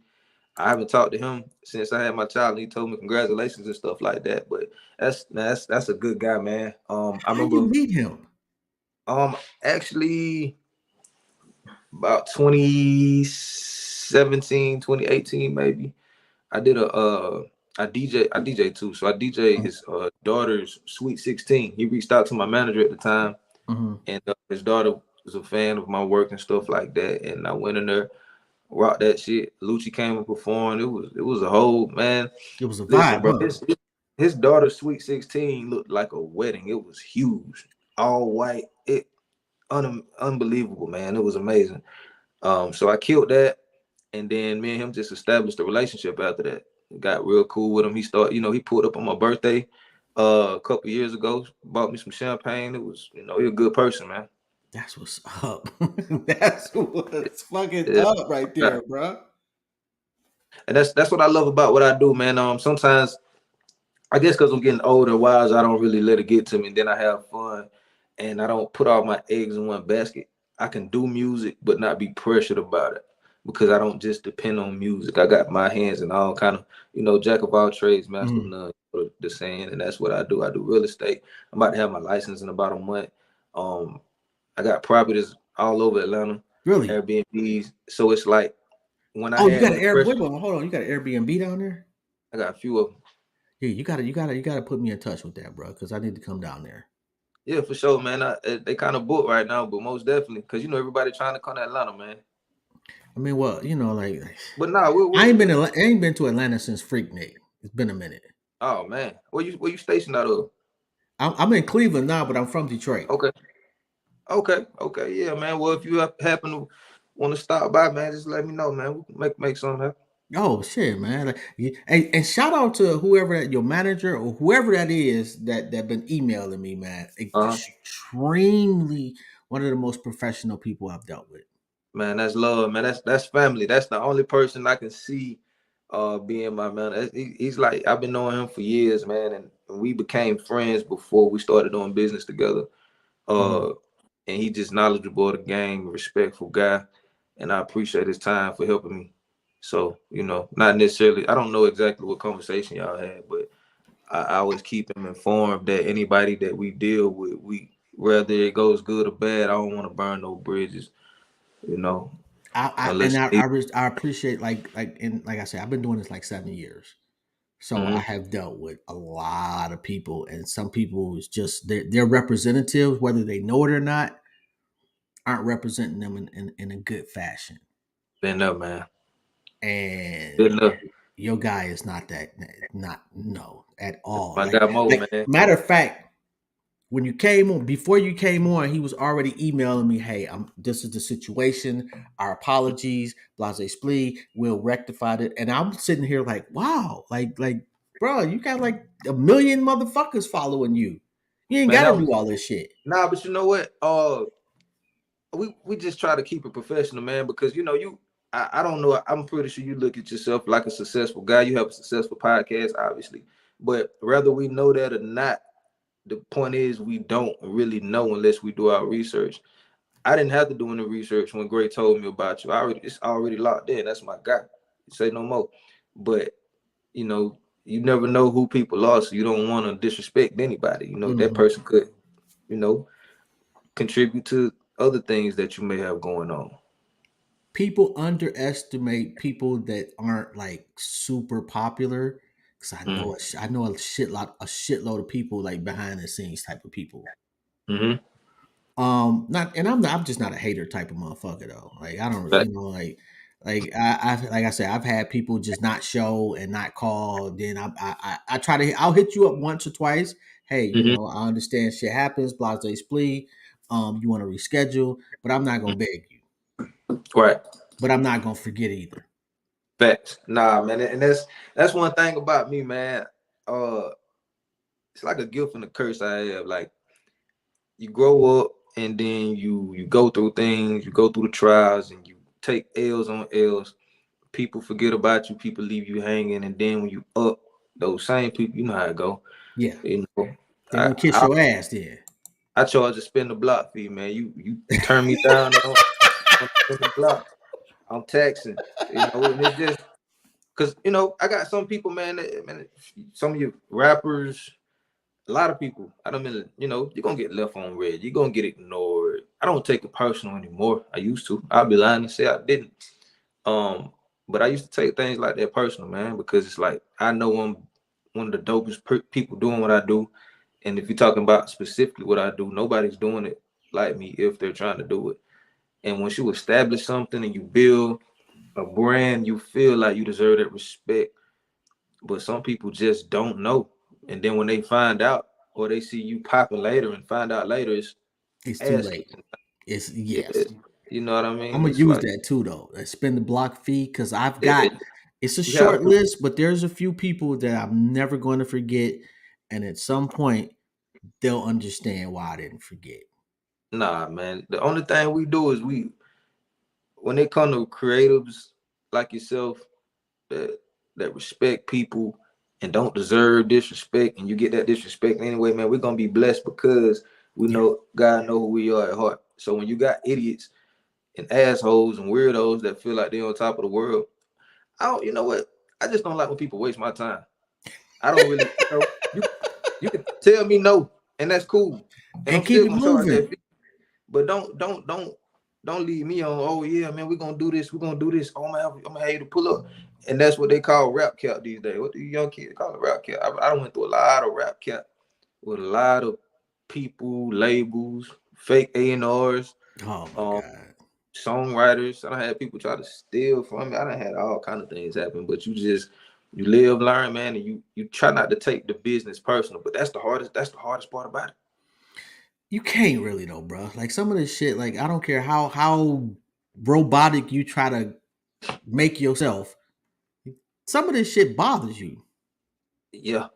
I haven't talked to him since I had my child, and he told me congratulations and stuff like that. But that's a good guy, man. I How you remember meet him? actually about 2017, 2018, maybe. I did I DJ too. So I DJ his daughter's Sweet 16. He reached out to my manager at the time, Mm-hmm. and his daughter was a fan of my work and stuff like that. And I went in there, rocked that shit. Lucci came and performed. It was a whole man. It was a Listen, vibe, bro, huh? his daughter's Sweet 16 looked like a wedding. It was huge, all white. Unbelievable, man. It was amazing. So I killed that, and then me and him just established a relationship after that. Got real cool with him. He pulled up on my birthday a couple years ago, bought me some champagne. He's a good person, man. That's what's up. That's what's fucking Yeah. up right there, bro. And that's what I love about what I do, man. Sometimes I guess because I'm getting older, wise, I don't really let it get to me. And then I have fun, and I don't put all my eggs in one basket. I can do music, but not be pressured about it because I don't just depend on music. I got my hands in all kind of, jack of all trades, master of Mm. none. The saying, and that's what I do. I do real estate. I'm about to have my license in about a month. Um, I got properties all over Atlanta, Really? Airbnbs. So it's like Oh, you got when an the Air. Wait, pressure, wait, hold on. You got an Airbnb down there? I got a few of them. Yeah, you gotta put me in touch with that, bro, because I need to come down there. Yeah, for sure, man. They kind of booked right now, but most definitely, because everybody trying to come to Atlanta, man. I mean, well, like But nah, I ain't been. I ain't been to Atlanta since Freaknik. It's been a minute. oh man, where you stationed out of? I'm in Cleveland now, but I'm from Detroit. Okay, okay, yeah, man. Well, if you happen to want to stop by, man, just let me know, man. We can make something happen. Oh shit, man! Like, and shout out to whoever that your manager or whoever that is that been emailing me, man. Uh huh. Extremely one of the most professional people I've dealt with. Man, that's love, man. That's family. That's the only person I can see being my man. He's like I've been knowing him for years, man, and we became friends before we started doing business together. Mhm. Uh, and he just knowledgeable of the game, respectful guy, and I appreciate his time for helping me. So not necessarily. I don't know exactly what conversation y'all had, but I always keep him informed that anybody that we deal with, whether it goes good or bad, I don't want to burn no bridges, you know, I and unless. I appreciate like I said, I've been doing this like 7 years. So I Mm-hmm. have dealt with a lot of people, and some people is just their representatives, whether they know it or not, aren't representing them in a good fashion. Been up, man. And Been up. your guy is not that, not no at all. My guy Mo, Like man. matter of fact, when you came on, before you came on, he was already emailing me, "Hey, this is the situation. Our apologies, blase splee. We'll rectify it." And I'm sitting here like, "Wow, bro, you got like a million motherfuckers following you. You ain't Man, got to that do was all this shit." nah, but you know what? We just try to keep it professional, man, because I don't know. I'm pretty sure you look at yourself like a successful guy. You have a successful podcast, obviously. But whether we know that or not, the point is we don't really know unless we do our research. I didn't have to do any research when Gray told me about you. It's already locked in. That's my guy. Say no more. But you know, you never know who people are, so you don't want to disrespect anybody. You know, that Hmm. person could, you know, contribute to other things that you may have going on. People underestimate people that aren't like super popular because Mm. I know a shitload of people like behind the scenes type of people. Mm-hmm. Not and I'm just not a hater type of motherfucker though. Like I don't, Right. like I like I said, I've had people just not show and not call. Then I try to I'll hit you up once or twice. Hey, Mm-hmm. I understand shit happens, blase splee. You want to reschedule, but I'm not gonna beg you. Right. But I'm not gonna forget either. Facts. Nah, man, and that's one thing about me, man. Uh, it's like a gift and a curse I have. Like you grow up and then you go through things, you go through the trials, and you take L's on L's. People forget about you, people leave you hanging, and then when you up, those same people, you know how it go. Yeah, You know, they gonna kiss I your ass then. I charge to spend the block fee, man. You turn me down on spend the block. I'm taxing, and it's just because I got some people, man. Man, some of you rappers, a lot of people. I don't mean, you're gonna get left on red. You're gonna get ignored. I don't take it personal anymore. I used to. I'll be lying to say I didn't. Um, but I used to take things like that personal, man, because it's like I know I'm one of the dopest people doing what I do. And if you're talking about specifically what I do, nobody's doing it like me if they're trying to do it. And once you establish something and you build a brand, you feel like you deserve that respect. But some people just don't know. And then when they find out or they see you popping later and find out later, it's It's too ass late. kicking. It's Yeah. yes. You know what I I'm mean? gonna It's use like, that too though. Spend the block fee because I've yeah, got it's a you have short to. list, but there's a few people that I'm never going to forget, and at some point they'll understand why I didn't forget. Nah, man. The only thing we do is when they come to creatives like yourself that respect people and don't deserve disrespect, and you get that disrespect anyway, man, we're gonna be blessed because we Yeah. know God know who we are at heart. So when you got idiots and assholes and weirdos that feel like they're on top of the world, I don't. You know what? I just don't like when people waste my time. I don't really, you can tell me no, and that's cool, and And I'm keep still it gonna charge that moving. fee. But don't leave me on. Oh yeah, man, we're gonna do this. We're gonna do this. Oh man, I'm gonna have you to pull up, and that's what they call rap cap these days. What do you young kids call it? Rap cap. I done went through a lot of rap cap with a lot of people, labels, fake A&Rs, Oh my um, god. songwriters. I done had people try to steal from me. I done had all kind of things happen. But you live, learn, man, and you try not to take the business personal. But that's the hardest. That's the hardest part about it. You can't really know, bro. Like some of this shit, like I don't care how robotic you try to make yourself, some of this shit bothers you. Yeah.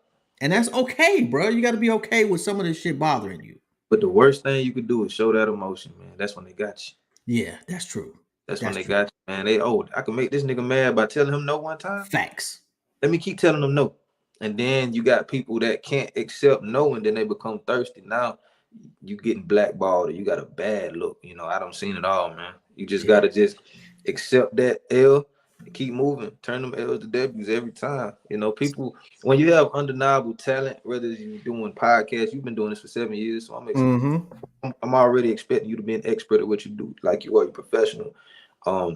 And that's okay, bro. You gotta be okay with some of this shit bothering you. But the worst thing you could do is show that emotion, man. That's when they got you. Yeah, that's true. That's when That's they true. got you, man. I can make this nigga mad by telling him no one time. Facts. Let me keep telling them no. And then you got people that can't accept no, and then they become thirsty. Now you getting blackballed, or you got a bad look. I don't seen it all, man. You just Yeah. gotta just accept that L and keep moving. Turn them L's to W's every time. People when you have undeniable talent, whether you're doing podcasts, you've been doing this for 7 years, so Mm-hmm. I'm already expecting you to be an expert at what you do, like you are a professional.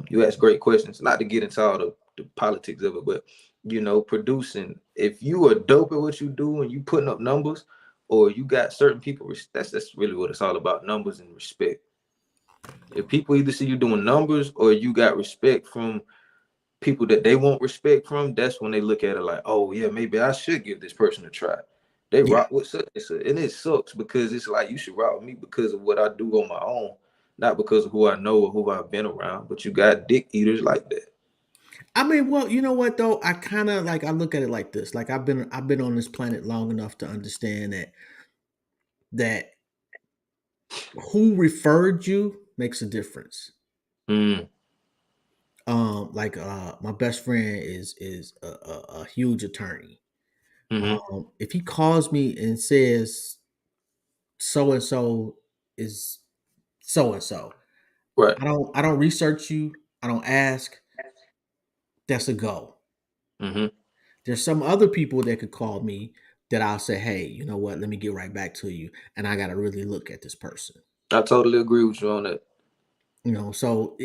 You ask great questions, not to get into all the politics of it, but producing. If you are dope at what you do and you putting up numbers, or you got certain people, that's really what it's all about: numbers and respect. If people either see you doing numbers or you got respect from people that they want respect from, that's when they look at it like, oh yeah, maybe I should give this person a try. They Yeah. rock with such and it sucks because it's like you should rock with me because of what I do on my own, not because of who I know or who I've been around. But you got dick eaters like that. I mean, well, you know what though? I kind of like I look at it like this. Like I've been on this planet long enough to understand that who referred you makes a difference. Mm, Like my best friend is a huge attorney. mm-hmm, If he calls me and says so and so is so and so, Right. I don't research you. I don't ask. That's a go. Hmm. There's some other people that could call me that I'll say, hey, you know what? Let me get right back to you, and I got to really look at this person. I totally agree with you on that. So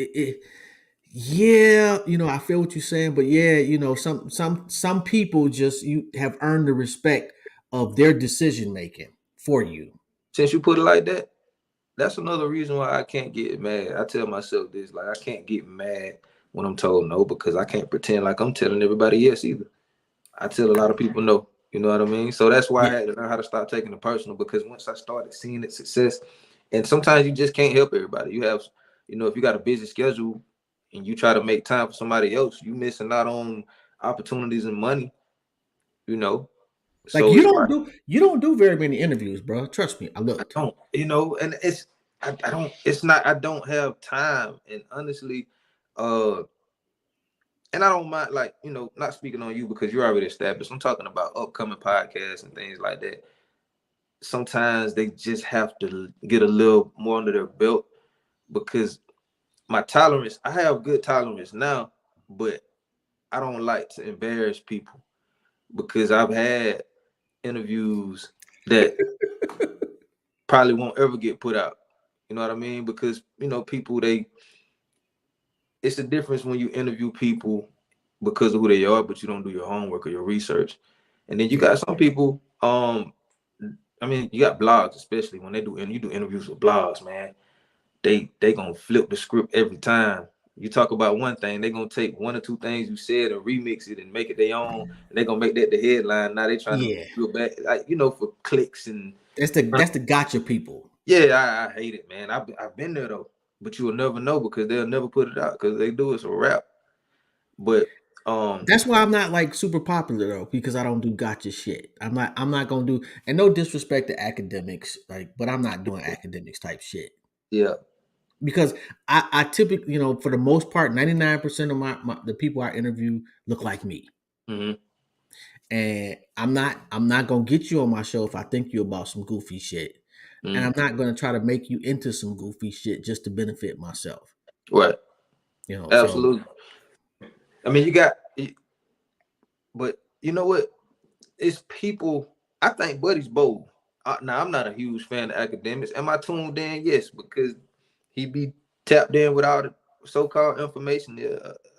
yeah, I feel what you're saying, but yeah, some people just you have earned the respect of their decision making for you. Since you put it like that, that's another reason why I can't get mad. I tell myself this, like I can't get mad when I'm told no because I can't pretend like I'm telling everybody yes either. I tell a lot of people no. You know what I mean? So that's why I Yeah, had to learn how to stop taking it personal because once I started seeing it success, and sometimes you just can't help everybody. You have, if you got a busy schedule and you try to make time for somebody else, you missing out on opportunities and money. You know, like so you it's don't like do you don't do very many interviews, bro. Trust me, I I looked. don't, and I don't. It's not. I don't have time, and honestly, uh, and I don't mind like not speaking on you because you're already established. I'm talking about upcoming podcasts and things like that. Sometimes they just have to get a little more under their belt because my tolerance, I have good tolerance now, but I don't like to embarrass people because I've had interviews that probably won't ever get put out. You know what I mean? Because people it's the difference when you interview people because of who they are, but you don't do your homework or your research. And then you Yeah, got some people, I mean, you got blogs, especially when they do and you do interviews with blogs, man. They gonna flip the script every time. You talk about one thing, they gonna take one or two things you said and remix it and make it their own, and they gonna make that the headline. Now they trying to yeah. do it back, like for clicks and That's the gotcha people. yeah, I hate it, man. I've been there though, but you will never know because they'll never put it out because they do it so rap. But That's why I'm not like super popular though, because I don't do gotcha shit. I'm not gonna do, and no disrespect to academics, like, but I'm not doing academics type shit. yeah, Because I typically, for the most part, 99% of my the people I interview look like me. hmm, And I'm not gonna get you on my show if I think you about some goofy shit. And mm, I'm not gonna try to make you into some goofy shit just to benefit myself. right, So absolutely. I mean, you got, but you know what? It's people. I think Buddy's bold. Now I'm not a huge fan of academics. Am I tuned in? Yes, because he be tapped in with all the so-called information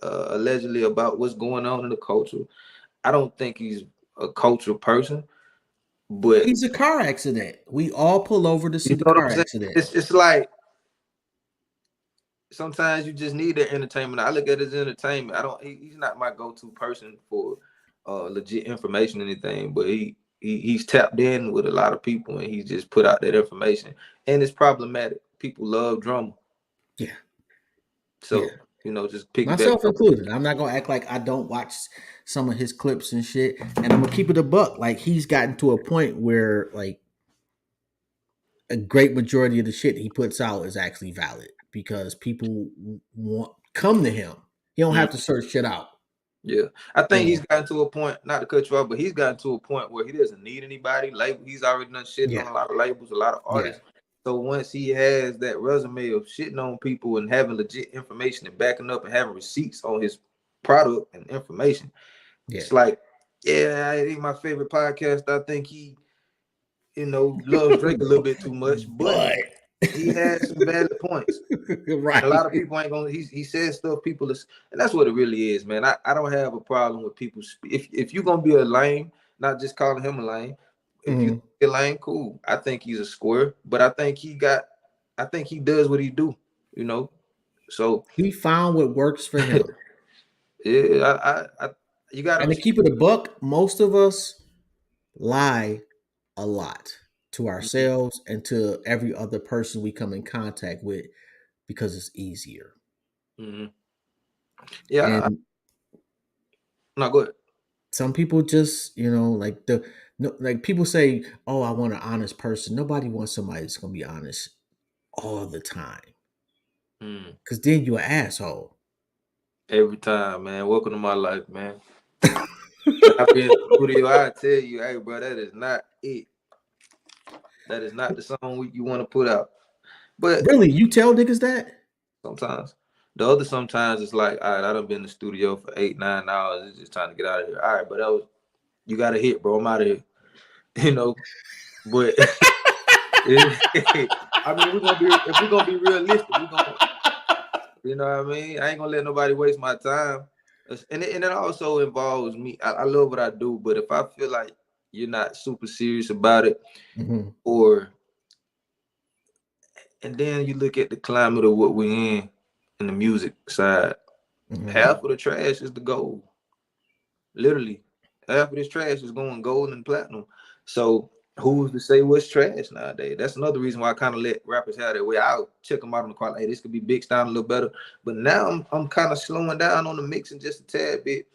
allegedly about what's going on in the culture. I don't think he's a cultural person, but he's a car accident. We all pull over to you see the know what car I'm saying. accident. It's like sometimes you just need that entertainment. I look at it as entertainment. I don't. He's not my go-to person for legit information or anything, but he's tapped in with a lot of people and he's just put out that information. And it's problematic. People love drama, Yeah, yeah. so just piggyback. Myself included. I'm not gonna act like I don't watch some of his clips and shit. And I'm gonna keep it a buck. Like he's gotten to a point where like a great majority of the shit he puts out is actually valid because people want come to him. He don't Mm, have to search shit out. yeah, I You think he's know. gotten to a point. Not to cut you off, but he's gotten to a point where he doesn't need anybody. Label. He's already done shitting Yeah. on a lot of labels, a lot of Yeah. artists. So once he has that resume of shitting on people and having legit information and backing up and having receipts on his product and information, Yeah. it's like, yeah, I ain't my favorite podcast. I think he, loves Drake a little bit too much, but But he has some valid points. And a right. lot of people ain't gonna. He says stuff people is, and that's what it really is, man. I don't have a problem with people. If you're gonna be a lame, not just calling him a lame. If you Mhm. think a lame, cool. I think he's a square, but I think he does what he do. You know, so He found what works for him. yeah, you gotta And to respect. keep it a buck, most of us lie a lot to ourselves and to every other person we come in contact with because it's easier. Mm-hmm. Yeah, And not good. some people just, like the no, like people say, "Oh, I want an honest person." Nobody wants somebody that's gonna be honest all the time, Mm. because then you're an asshole. Every time, man. Welcome to my life, man. When I be in the studio, I tell you, hey, bro, that is not it. That is not the song you want to put out. But Really, you tell niggas that? sometimes. The other sometimes it's like, all right, I done been in the studio for 8, 9 hours. It's just time to get out of here. All right, but that was you got a hit, bro. I'm out of here. You know, but I mean, we're gonna be if we're gonna be realistic, we're gonna, you know what I mean. I ain't gonna let nobody waste my time, and it also involves me. I love what I do, but if I feel like you're not super serious about it, Mm-hmm. or and then you look at the climate of what we're in the music side, Mm-hmm. half of the trash is the gold. Literally, half of this trash is going gold and platinum. So who's to say what's trash nowadays? That's another reason why I kind of let rappers have their way. I'll check them out on the quality. Hey, this could be mixed down a little better. But now I'm kind of slowing down on the mixing just a tad bit.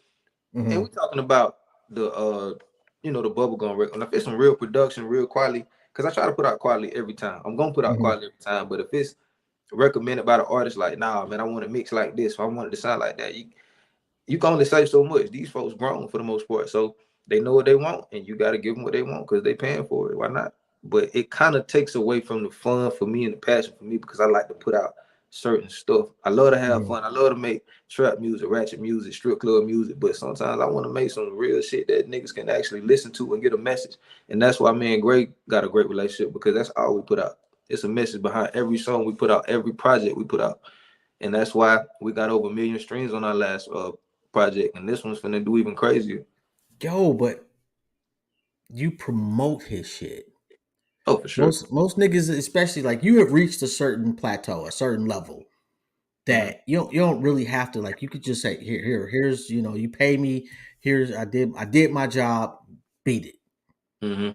And we're Mm-hmm. talking about the the bubblegum record. Now, if it's some real production, real quality, because I try to put out quality every time. I'm gonna put out Mm-hmm. quality every time. But if it's recommended by the artist, like, nah, man, I want to mix like this, or I want it to sound like that. You can only say so much. These folks grown for the most part, so they know what they want, and you got to give them what they want because they paying for it. Why not? But it kind of takes away from the fun for me and the passion for me because I like to put out certain stuff. I love to have Mm-hmm. fun. I love to make trap music, ratchet music, strip club music. But sometimes I want to make some real shit that niggas can actually listen to and get a message. And that's why me and Greg got a great relationship because that's all we put out. It's a message behind every song we put out, every project we put out. And that's why we got over 1 million streams on our last project, and this one's finna do even crazier. Yo, but you promote his shit. Oh, for sure. Most niggas, especially like you have reached a certain plateau, a certain level Mm-hmm. that you don't really have to like. You could just say here's you pay me. Here's I did my job. Beat it. Mm-hmm.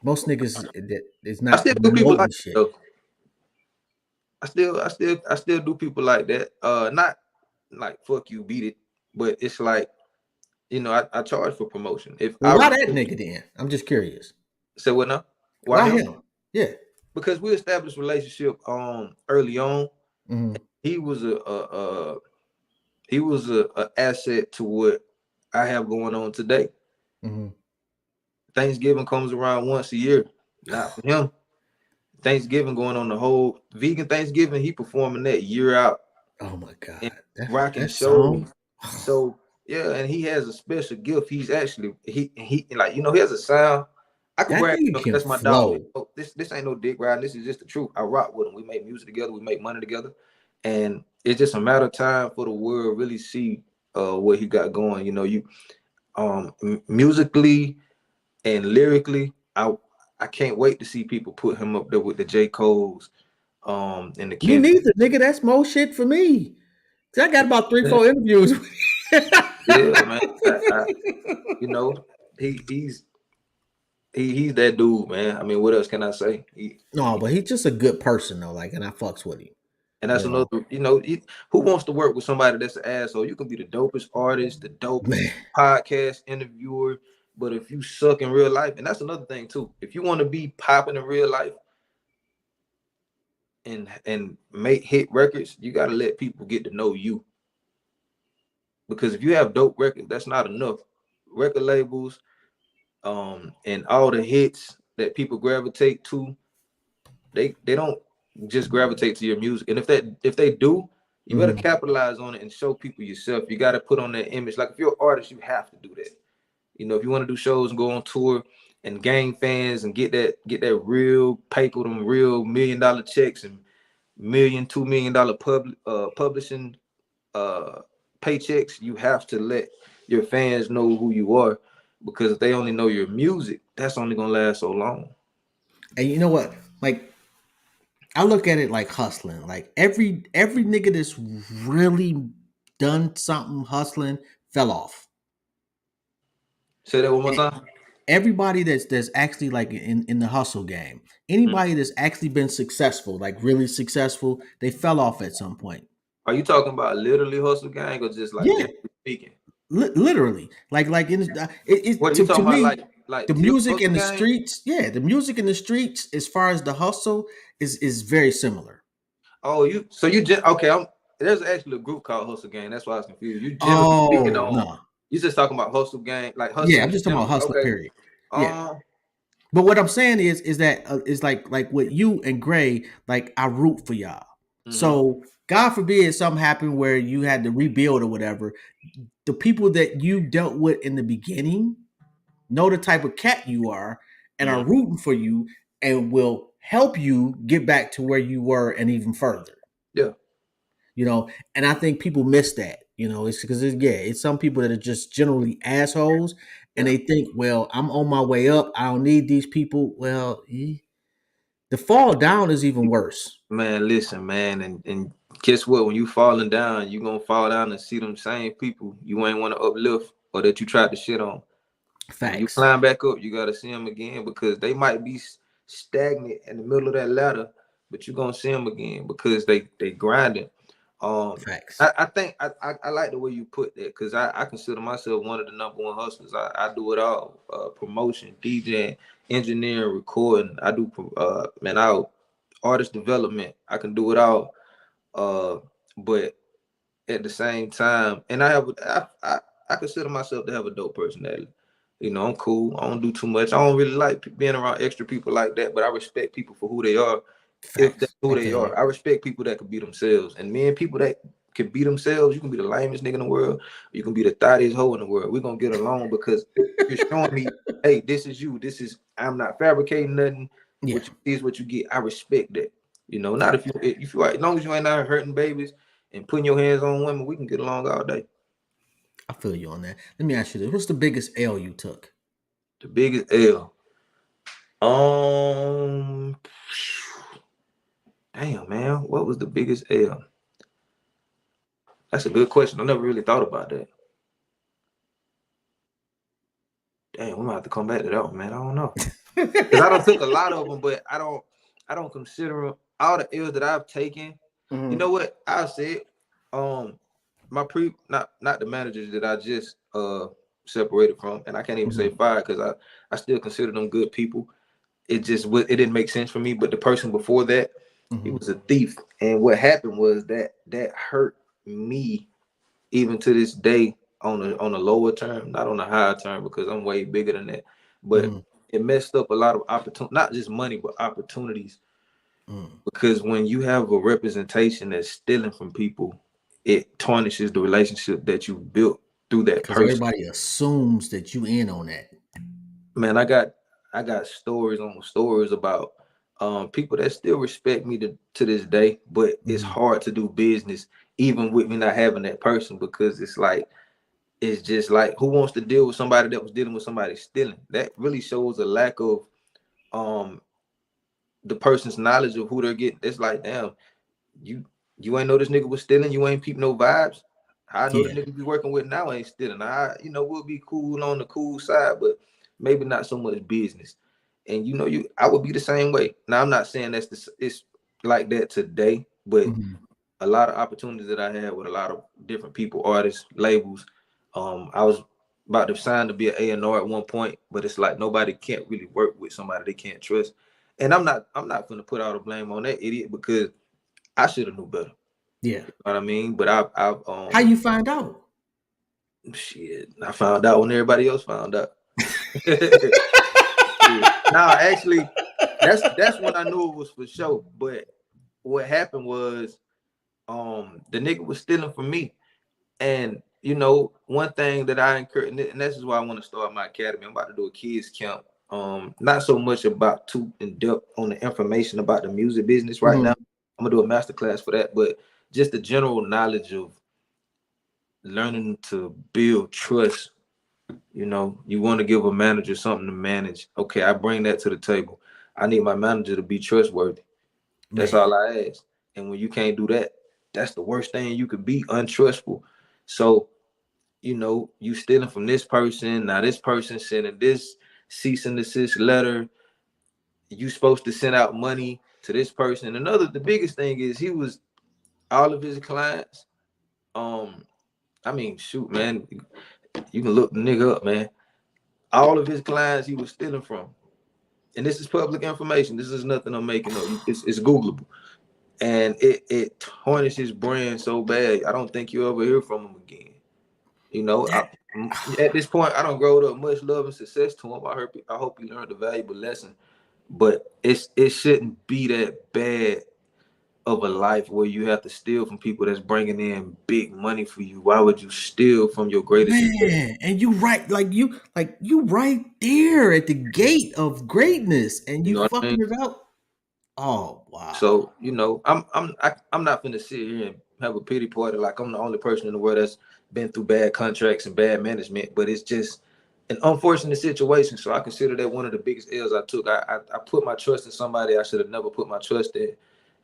Most niggas that is I not still do people like promoting that, shit. though. I still do people like that. Not like fuck you, beat it, but it's like I charge for promotion. If Well, I why that really nigga then? I'm just curious. say what now, why Why him? him? Yeah. Because we established relationship early on. Mm-hmm. He was a asset to what I have going on today. Mm-hmm. Thanksgiving comes around once a year. Not for him. Thanksgiving going on the whole vegan Thanksgiving. He performing that year out Oh my and god, that rocking that shows. song. So yeah, and he has a special gift. He's actually he like he has a sound. I could That brag nigga because can that's my dog. flow. This ain't no dick riding. This is just the truth. I rock with him. We make music together. We make money together, and it's just a matter of time for the world really see what he got going. You musically and lyrically, I can't wait to see people put him up there with the J. Cole's, and the Me Kendrick. neither, nigga. That's more shit for me. 'Cause I got about three, four interviews. Yeah, man. You know, he's he's that dude, man. I mean, what else can I say? No, but he's just a good person though. Like, and I fucks with him. And that's You another, know, who wants to work with somebody that's an asshole? You can be the dopest artist, the dopest man. podcast interviewer, but if you suck in real life, and that's another thing too. If you want to be popping in real life and make hit records, you got to let people get to know you. Because if you have dope records, that's not enough. Record labels, and all the hits that people gravitate to, they don't just gravitate to your music. And if they do, you better Mm-hmm. capitalize on it and show people yourself. You got to put on that image. Like if you're an artist, you have to do that. If you want to do shows and go on tour and gain fans and get that real paper, them real $1 million checks and $1 million, $2 million publishing uh paychecks, you have to let your fans know who you are, because if they only know your music, that's only gonna last so long. And you know what? Like, I look at it like hustling. Like every nigga that's really done something hustling fell off. Say that one more And time. everybody that's actually like in the hustle game, Mm. anybody that's actually been successful, like really successful, they fell off at some point. Are you talking about literally hustle gang or just like Yeah, literally speaking? literally, like What are you to talking about, me, like the tip music hustle in the gang? streets, yeah, the music in the streets, as far as the hustle is very similar. Oh, you just okay. There's actually a group called Hustle Gang. That's why I was confused. You generally speaking Oh on, no, you just talking about hustle gang, like yeah, hustling I'm in just talking about general. hustling. Okay. Period. Yeah, Um. but what I'm saying is that is like with you and Gray, like I root for y'all. Mhm. So God forbid something happened where you had to rebuild or whatever. The people that you dealt with in the beginning know the type of cat you are and are Mm, rooting for you and will help you get back to where you were and even further. yeah, And I think people miss that. It's because it's some people that are just generally assholes, and yeah. they think, well, I'm on my way up. I don't need these people. Well, the fall down is even worse. Man, listen, man, and guess what? When you falling down, you gonna fall down and see them same people you ain't want to uplift or that you tried to shit on. When you Facts. climb back up, you gotta see them again because they might be stagnant in the middle of that ladder, but you gonna see them again because they grinding. Um, Facts. I think I like the way you put that because I consider myself one of the number one hustlers. I do it all: promotion, DJing, engineering, recording. I do man, I artist development. I can do it all. Uh, but at the same time, and I consider myself to have a dope personality. I'm cool. I don't do too much. I don't really like being around extra people like that, but I respect people for who they are. If that's Facts. who I they feel you. are, I respect people that can be themselves. And me and people that can be themselves, you can be the lamest nigga in the world, you can be the thottiest hoe in the world. We're gonna get along because you're showing me, hey, this is you. This is I'm not fabricating nothing. Yeah. What you see is what you get. I respect that. Not Facts. if you as long as you ain't out hurting babies and putting your hands on women, we can get along all day. I feel you on that. Let me ask you this: what's the biggest L you took? The biggest L. Um, damn man, what was the biggest L? That's a good question. I never really thought about that. Damn, we might have to come back to that one, man. I don't know. Because I don't took a lot of them, but I don't consider them all the L's that I've taken. You know Mhm. what? I'll say it. Um, my not the managers that I just separated from, and I can't even say Mhm. fired because I still consider them good people. It didn't make sense for me. But the person before that, he Mhm. was a thief, and what happened was that hurt me even to this day on a lower term, not on a higher term because I'm way bigger than that. But Mhm. it messed up a lot of opportunity, not just money, but opportunities. Mhm. Because when you have a representation that's stealing from people, it tarnishes the relationship that you built through that Because person. everybody assumes that you in on that. Man, I got stories on stories about people that still respect me to this day, but it's Mhm. hard to do business even with me not having that person because it's just like who wants to deal with somebody that was dealing with somebody stealing? That really shows a lack of um the person's knowledge of who they're getting. It's like, damn, you you ain't know this nigga was stealing, you ain't peep no vibes. I know the Yeah. nigga be working with now ain't stealing. We'll be cool on the cool side, but maybe not so much business. And I would be the same way. Now I'm not saying it's like that today, but Mhm. a lot of opportunities that I had with a lot of different people, artists, labels. I was about to sign to be an A&R at one point, but it's like nobody can't really work with somebody they can't trust. And I'm not gonna put all the blame on that idiot because I should have knew better. Yeah. You know what I mean? But I've How you find out? shit, I found out when everybody else found out. Yeah. Now actually, that's when I knew it was for sure. But what happened was the nigga was stealing from me. And one thing that I encourage, and this is why I want to start my academy. I'm about to do a kids camp. Not so much about too in depth on the information about the music business right now. Mhm. I'm gonna do a master class for that, but just the general knowledge of learning to build trust. You want to give a manager something to manage. Okay, I bring that to the table. I need my manager to be trustworthy. That's Man. all I ask. And when you can't do that, that's the worst thing you could be, untrustful. So you stealing from this person. Now this person sending this cease and desist letter. You supposed to send out money to this person. The biggest thing is he was all of his clients. Um, I mean, shoot, man, you can look the nigga up, man. All of his clients he was stealing from. And this is public information. This is nothing I'm making up. It's Googleable. And it tarnished his brand so bad. I don't think you'll ever hear from him again. That At this point, I don't grow up much love and success to him. I hope he learned a valuable lesson, but it shouldn't be that bad of a life where you have to steal from people that's bringing in big money for you. Why would you steal from your greatest investment? Man, and you right, like you right there at the gate of greatness, and You you know what I mean? fucking it up. Oh wow. So I'm not finna sit here and have a pity party like I'm the only person in the world that's been through bad contracts and bad management. But it's just an unfortunate situation. So I consider that one of the biggest L's I took. I put my trust in somebody I should have never put my trust in,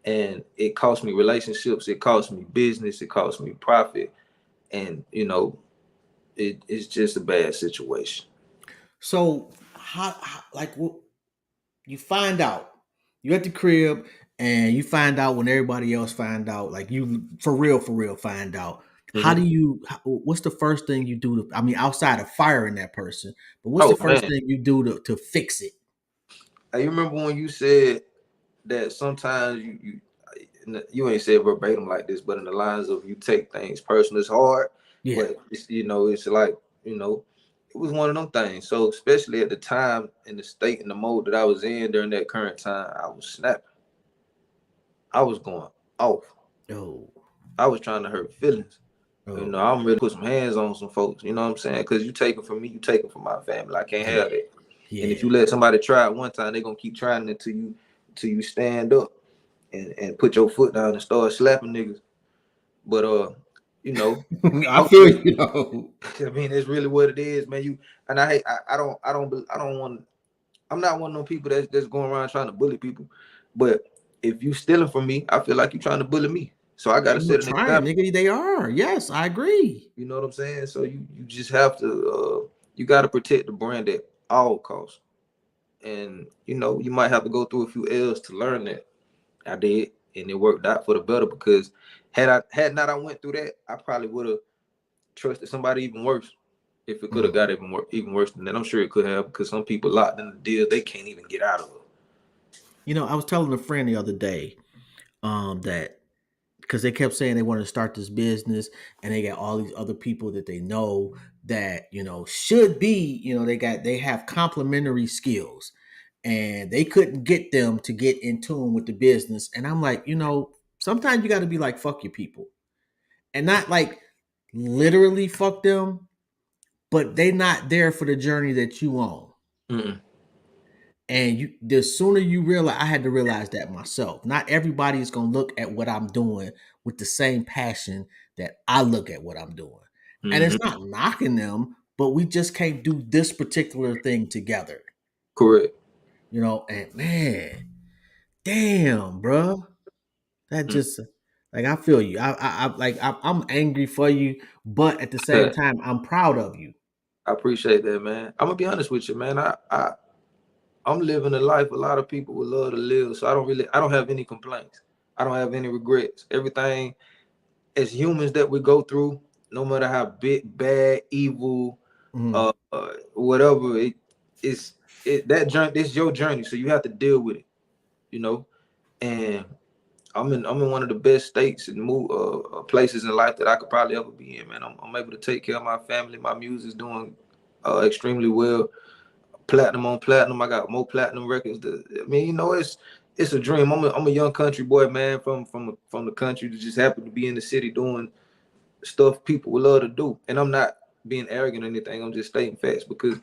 and it cost me relationships. It cost me business. It cost me profit, and it's just a bad situation. So how like what you find out you at the crib and you find out when everybody else find out, like you for real find out. How do Hmm. you? What's the first thing you do to? I mean, outside of firing that person, but what's the Oh first man, thing you do to fix it? you remember when you said that sometimes you ain't said verbatim like this, but in the lines of you take things personal. It's hard, Yeah. but it's like you know, it was one of them things. So especially at the time in the state and the mode that I was in during that current time, I was snapping. I was going off. Oh. I was trying to hurt feelings. Oh. I'm ready to put some hands on some folks. You know what I'm saying? Because you take it from me, you take it from my family. I can't Yeah. have that. And if Yeah. you let somebody try it one time, they're gonna keep trying it till you stand up and put your foot down and start slapping niggas. But you know, I feel ultimately, you know. I mean, it's really what it is, man. You and I hate. I don't want. I'm not one of those people that's going around trying to bully people. But if you stealing from me, I feel like you trying to bully me. So I got to Ain't no set an trying, example. nigga. They are. Yes, I agree. You know what I'm saying? So you just have to. You got to protect the brand at all costs. And you might have to go through a few L's to learn that. I did, and it worked out for the better because had not I went through that, I probably would have trusted somebody even worse. If it could have Mm. got even worse than that, I'm sure it could have because some people locked in the deal they can't even get out of it. I was telling a friend the other day, that because they kept saying they wanted to start this business and they got all these other people that they know that should be, they have complementary skills and they couldn't get them to get in tune with the business. And I'm like, sometimes you got to be like, fuck your people, and not like literally fuck them, but they not there for the journey that you on. Mm-mm. And the sooner you realize, I had to realize that myself. Not everybody is gonna look at what I'm doing with the same passion that I look at what I'm doing. And it's Mm-hmm. not knocking them, but we just can't do this particular thing together. Correct. And man, damn, bro. That Mm. just like I feel you. I'm angry for you, but at the same time, I'm proud of you. I appreciate that, man. I'm gonna be honest with you, man. I'm living a life a lot of people would love to live, so I don't have any complaints. I don't have any regrets. Everything as humans that we go through, no matter how big, bad, evil, Mhm. whatever it's that journey. It's your journey, so you have to deal with it. You know, and I'm in one of the best states and places in life that I could probably ever be in, man. I'm able to take care of my family. My music's doing extremely well. Platinum on platinum. I got more platinum records. I mean, it's a dream. I'm a young country boy, man, from the country that just happened to be in the city doing stuff people would love to do. And I'm not being arrogant or anything. I'm just stating facts because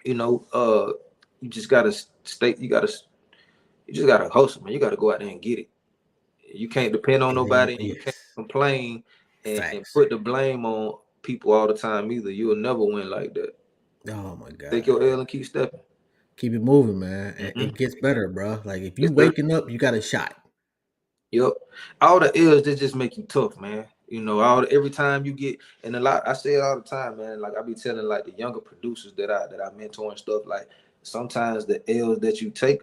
you know, you just gotta state. You just gotta hustle, man. You gotta go out there and get it. You can't depend on nobody, and you can't Yes. complain and Facts. put the blame on people all the time either. You'll never win like that. Oh my Take God. your L and keep stepping. Keep it moving, man. It Mm-hmm. gets better, bro. Like if you Yes, sir. waking up, you got a shot. Yep. All the L's that just make you tough, man. Every time you get and a lot I say it all the time, man. Like I be telling like the younger producers that I mentor and stuff, like sometimes the L's that you take,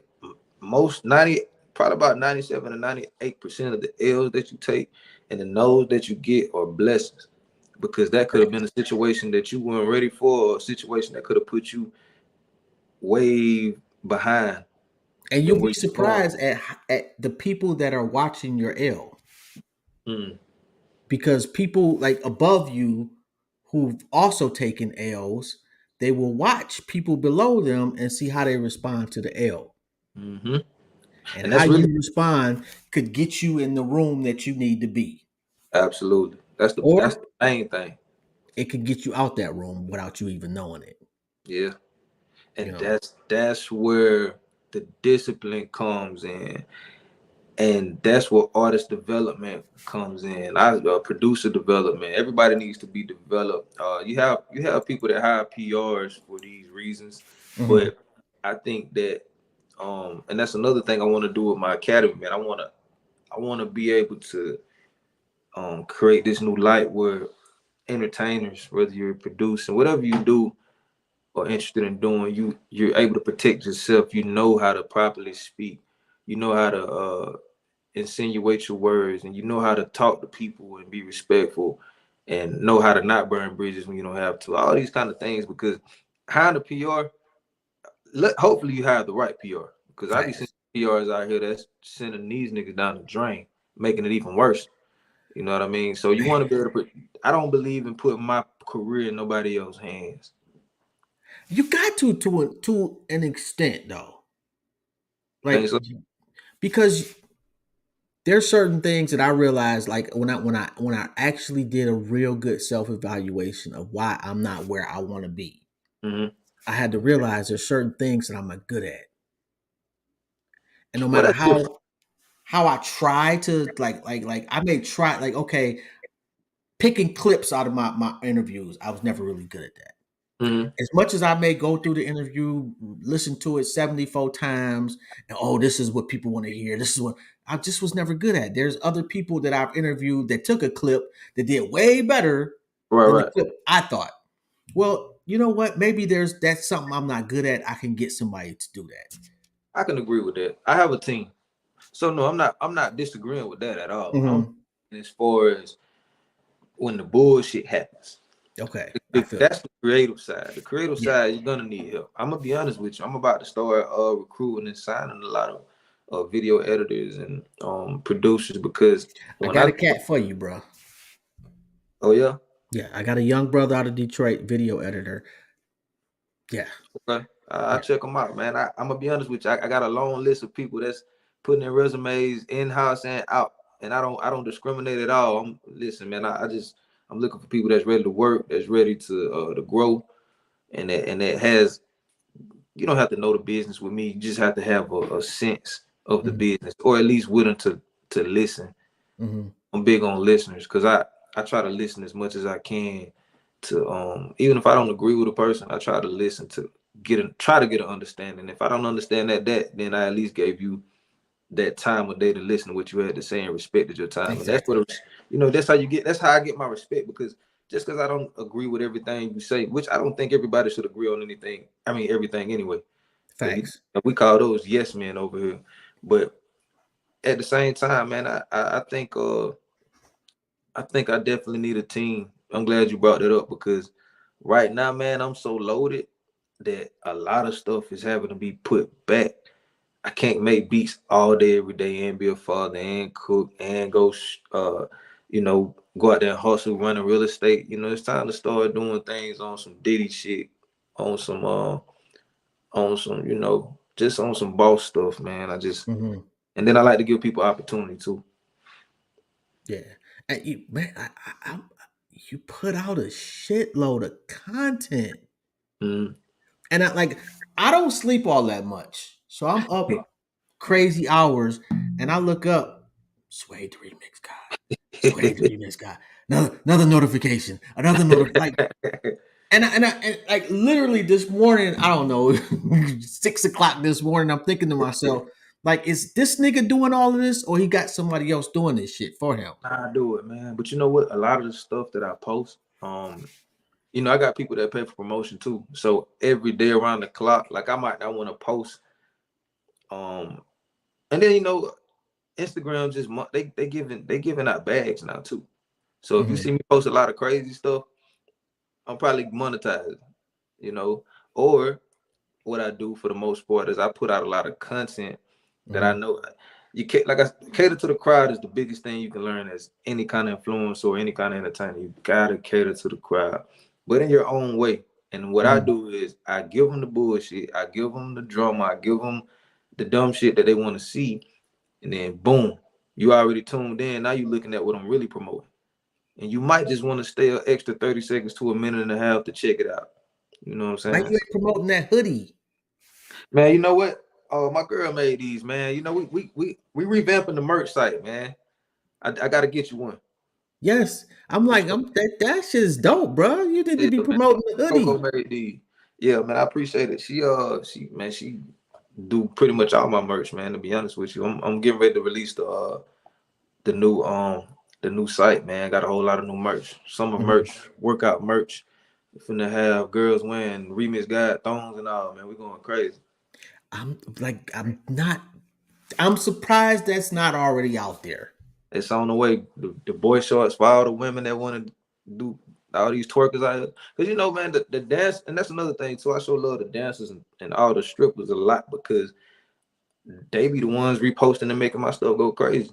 most 90 probably about 97 to 98% of the L's that you take and the no's that you get are blessings. Because that could have been a situation that you weren't ready for, or a situation that could have put you way behind And than you'll where be you're going. surprised at the people that are watching your L, Mm, because people like above you who've also taken L's, they will watch people below them and see how they respond to the L. mm-hmm. And And how that's really you respond could get you in the room that you need to be, absolutely that's or the main thing. it could get you out that room without you even knowing it. Yeah. You And know. that's where the discipline comes in, and that's where artist development comes in. Producer development. Everybody needs to be developed. You have people that hire PRs for these reasons, Hmm. but I think that and that's another thing I want to do with my academy, man. I want to be able to create this new light where entertainers, whether you're producing, whatever you do or interested in doing, you're able to protect yourself. You know how to properly speak. You know how to insinuate your words, and you know how to talk to people and be respectful, and know how to not burn bridges when you don't have to. All these kind of things, because hiring a PR, hopefully you hire the right PR, because I be seeing Facts. PRs out here that's sending these niggas down the drain, making it even worse. You know what I mean? So you want to be able to put. I don't believe in putting my career in nobody else's hands. You got to an extent though, Things like like, because there's certain things that I realized, like when I actually did a real good self evaluation of why I'm not where I want to be. mm-hmm. I had to realize there's certain things that I'm not good at, and no Well, matter that's different. how I try to like I may try like okay picking clips out of my interviews, I was never really good at that. Mm-hmm. As much as I may go through the interview, listen to it 74 times, and oh, this is what people want to hear. This is what I just was never good at. There's other people that I've interviewed that took a clip that did way better Right, than the right. clip I thought. Well, you know what? Maybe that's something I'm not good at. I can get somebody to do that. I can agree with that. I have a team. So no, I'm not disagreeing with that at all. I'm Hmm. as far as when the bullshit happens. Okay, I feel That's that. the creative side. The creative Yeah, side, you're gonna need help. I'm gonna be honest with you. I'm about to start recruiting and signing a lot of video editors and producers, because I when got I a cat for you, bro. oh yeah, Yeah, I got a young brother out of Detroit, video editor. Yeah, okay, I yeah. check them out, man. I'm gonna be honest with you. I got a long list of people that's putting their resumes in house and out, and I don't discriminate at all. Listen, man. I'm looking for people that's ready to work, that's ready to grow, and that has. You don't have to know the business with me. You just have to have a sense of the Hmm. business, or at least willing to listen. Hmm. I'm big on listeners, because I try to listen as much as I can to even if I don't agree with a person, I try to listen to try to get an understanding. If I don't understand that, then I at least gave you that time of day to listen to what you had to say and respected your time. And that's Exactly. what that's how I get my respect, because just because I don't agree with everything you say, which I don't think everybody should agree on anything. I mean everything anyway. Because Facts. we call those yes men over here. But at the same time, man, I think I definitely need a team. I'm glad you brought that up, because right now, man, I'm so loaded that a lot of stuff is having to be put back. I can't make beats all day, every day, and be a father, and cook, and go, go out there and hustle, running real estate. It's time to start doing things on some Diddy shit, on some, just on some boss stuff, man. Hmm. And then I like to give people opportunity too. Yeah. And you, man, you put out a shitload of content, Mm. and I don't sleep all that much, so I'm up crazy hours, and I look up, Suede the remix guy, Suede the remix guy, another notification, another like, and like literally this morning, I don't know, 6 o'clock this morning, I'm thinking to myself, like, is this nigga doing all of this, or he got somebody else doing this shit for him? I do it, man. But you know what? A lot of the stuff that I post, I got people that pay for promotion too. So every day around the clock, like I might not want to post, um, and then Instagram just they giving out bags now too. So if you Hmm. see me post a lot of crazy stuff, I'm probably monetized, you know. Or what I do for the most part is I put out a lot of content that I Hmm. know you can like I cater to the crowd is the biggest thing you can learn as any kind of influencer or any kind of entertainer. You gotta cater to the crowd, but in your own way. And what I Hmm. do is I give them the bullshit, I give them the drama, I give them the dumb shit that they want to see, and then boom, you already tuned in. Now you looking at what I'm really promoting, and you might just want to stay an extra 30 seconds to a minute and a half to check it out. You know what I'm Why saying? you ain't promoting that hoodie? Man, you know what? Oh, my girl made these, man. You know, we revamping the merch site, man. I gotta get you one. Yes, For I'm sure. that shit is dope, bro. You need to Yeah, be man. promoting the Coco hoodie. made these. Yeah, man, I appreciate it. She do pretty much all my merch, man. To be honest with you, I'm getting ready to release the new the new site, man. Got a whole lot of new merch, summer Mhm. merch, workout merch. We finna have girls wearing remix guide thongs and all, man. We going crazy. I'm surprised that's not already out there. It's on the way. The boy shorts for all the women that want to do all these twerkers out here. Cause you know, man, the dance, and that's another thing too. I sure love the dancers and all the strippers a lot because they be the ones reposting and making my stuff go crazy.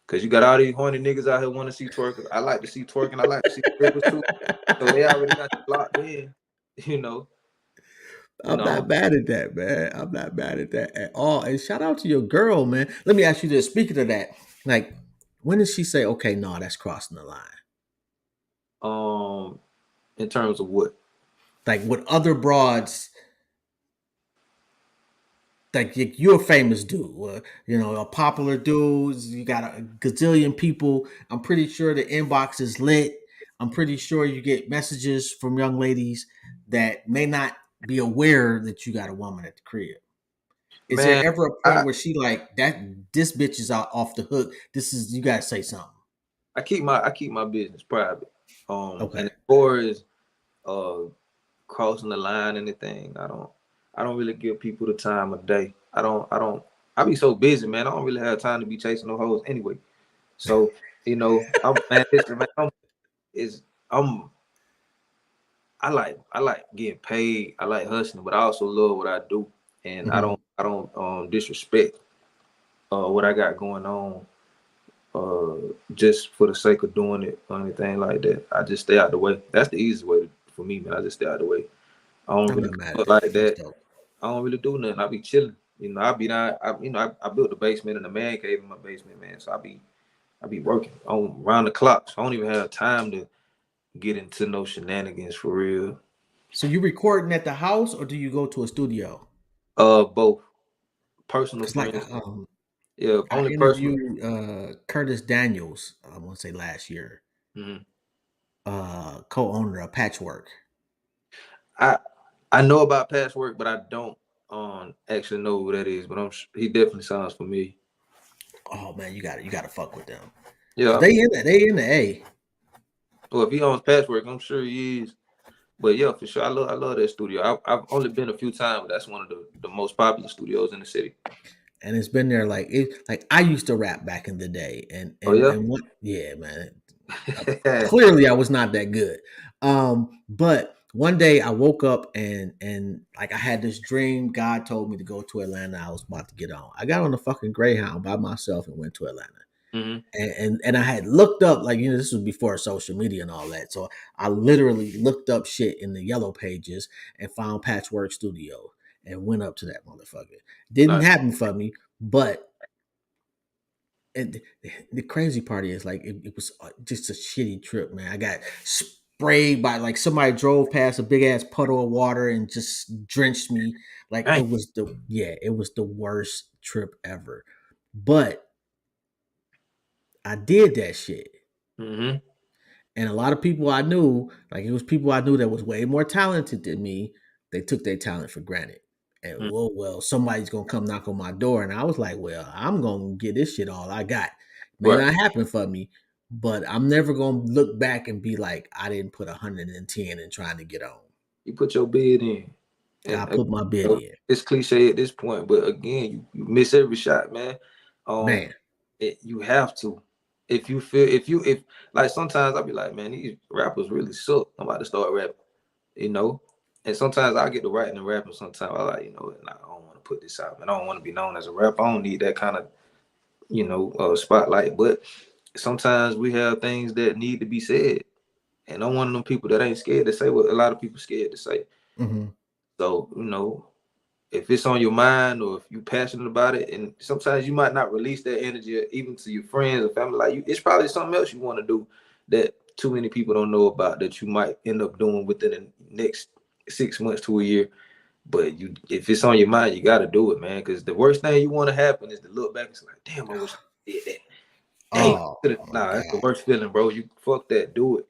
Cause you got all these horny niggas out here want to see twerkers. I like to see twerking. I like to see strippers too. So they already got you locked in. You know. You I'm know. not mad at that, man. I'm not mad at that at all. And shout out to your girl, man. Let me ask you this. Speaking of that, like, when did she say, okay, no, that's crossing the line? In terms of what? Like with other broads, like you're a famous dude, a popular dude. You got a gazillion people. I'm pretty sure the inbox is lit. I'm pretty sure you get messages from young ladies that may not be aware that you got a woman at the crib. Is there Man, ever a point I where she like that? This bitch is out off the hook. This is you gotta say something. I keep my business private. And Okay, as far as uh crossing the line, anything, I don't really give people the time of day. I be so busy, man. I don't really have time to be chasing no hoes anyway. So, I'm man, listen, man, is I'm I like getting paid. I like hustling, but I also love what I do. And I hmm don't I don't disrespect what I got going on just for the sake of doing it or anything like that. I just stay out the way. That's the easiest way for me, man. I just stay out the way. I don't I'm really not mad go at like that. That's that. dope. I don't really do nothing. I be chilling. I be not. I built the basement and the man cave in my basement, man. So I be working on round the clock. So I don't even have time to get into no shenanigans for real. So you recording at the house or do you go to a studio? Both personal Because like friends. Yeah, I only personal. interviewed Curtis Daniels. I want to say last year, Mhm. co-owner of Patchwork. I I know about patchwork, but I don't actually know who that is. But he definitely sounds familiar. Oh man, you gotta fuck with them because Yeah. they in the A. Well, if he owns patchwork, I'm sure he is. But yeah, for sure, I love that studio. I've only been a few times, but that's one of the most popular studios in the city. And it's been there like I used to rap back in the day, and Oh and yeah. and what? Yeah, man. Clearly, I was not that good. But one day I woke up and like I had this dream. God told me to go to Atlanta. I was about to get on. I got on the fucking Greyhound by myself and went to Atlanta. Hmm. And I had looked up like this was before social media and all that. So I literally looked up shit in the yellow pages and found Patchwork Studio and went up to that motherfucker. Didn't Nice. happen for me, but and the crazy part is like it was just a shitty trip, man. I got sprayed by like somebody drove past a big ass puddle of water and just drenched me. Like Dang. it was the worst trip ever. But I did that shit. Hmm. And a lot of people I knew, like it was people I knew that was way more talented than me, they took their talent for granted. And well, somebody's gonna come knock on my door. And I was like, well, I'm gonna get this shit all I got. May Right. not happen for me, but I'm never gonna look back and be like, I didn't put 110 in trying to get on. You put your bid in, I and put my bid in. it's cliche at this point, but again, you miss every shot, man. Um, Man. you have to. If you feel, if like sometimes I'll be like, man, these rappers really suck. I'm about to start rapping, you know. And sometimes I get to writing and rapping. Sometimes I like, nah, I don't want to put this out, man. I don't want to be known as a rapper. I don't need that kind of, spotlight. But sometimes we have things that need to be said, and I'm one of them people that ain't scared to say what a lot of people scared to say. Hmm. So, if it's on your mind or if you're passionate about it, and sometimes you might not release that energy even to your friends or family, like you, it's probably something else you want to do that too many people don't know about that you might end up doing within the next 6 months to a year. But you, if it's on your mind, you got to do it, man. Because the worst thing you want to happen is to look back and say, like, damn, I wish I did that. Damn, Oh my nah, that's the God. worst feeling, bro. You fuck that, do it.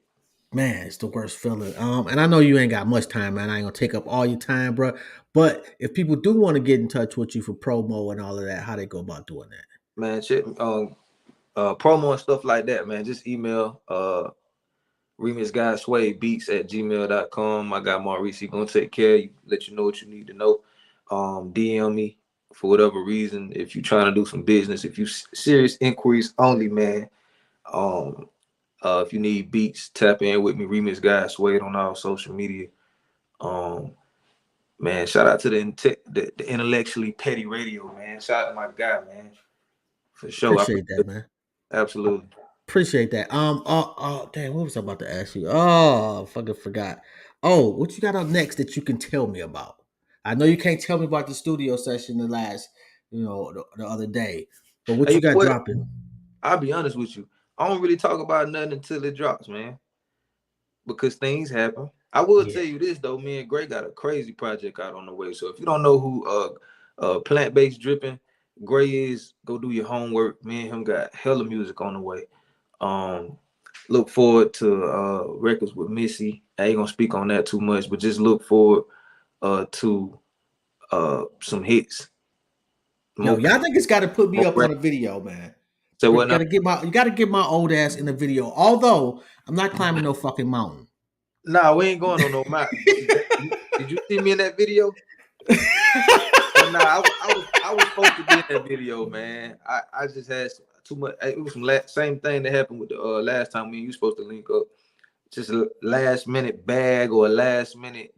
Man, it's the worst feeling. And I know you ain't got much time, man. I ain't gonna take up all your time, bro. But if people do want to get in touch with you for promo and all of that, how they go about doing that? Man, check promo and stuff like that, man. Just email Remix Guy Suede Beats at gmail.com. I got Maurice. He gonna take care of you, let you know what you need to know. DM me for whatever reason. If you're trying to do some business, if you serious inquiries only, man. Um, if you need beats, tap in with me, Remix Guy Suede on all social media. Um, man, shout out to the intellectually petty radio, man. Shout out to my guy, man. For sure. Appreciate that, man. Absolutely. Appreciate that. Damn, what was I about to ask you? Oh, fucking forgot. Oh, what you got up next that you can tell me about? I know you can't tell me about the studio session the last, the other day, but what Hey, you you know got what? dropping? I'll be honest with you. I don't really talk about nothing until it drops, man, because things happen. I will Yeah. tell you this though, me and Gray got a crazy project out on the way. So if you don't know who plant based dripping Gray is, go do your homework. Me and him got hella music on the way. Um, look forward to records with Missy. I ain't gonna speak on that too much, but just look forward to some hits. Yo, More, y'all niggas got to put me more up on a records. video, man. So You what now? gotta get my old ass in the video. Although I'm not climbing no fucking mountain. Nah, we ain't going on no mountain. Did you see me in that video? But nah, I was supposed to be in that video, man. I just had too much. It was some same thing that happened with the last time me and you supposed to link up. Just a last minute bag or a last minute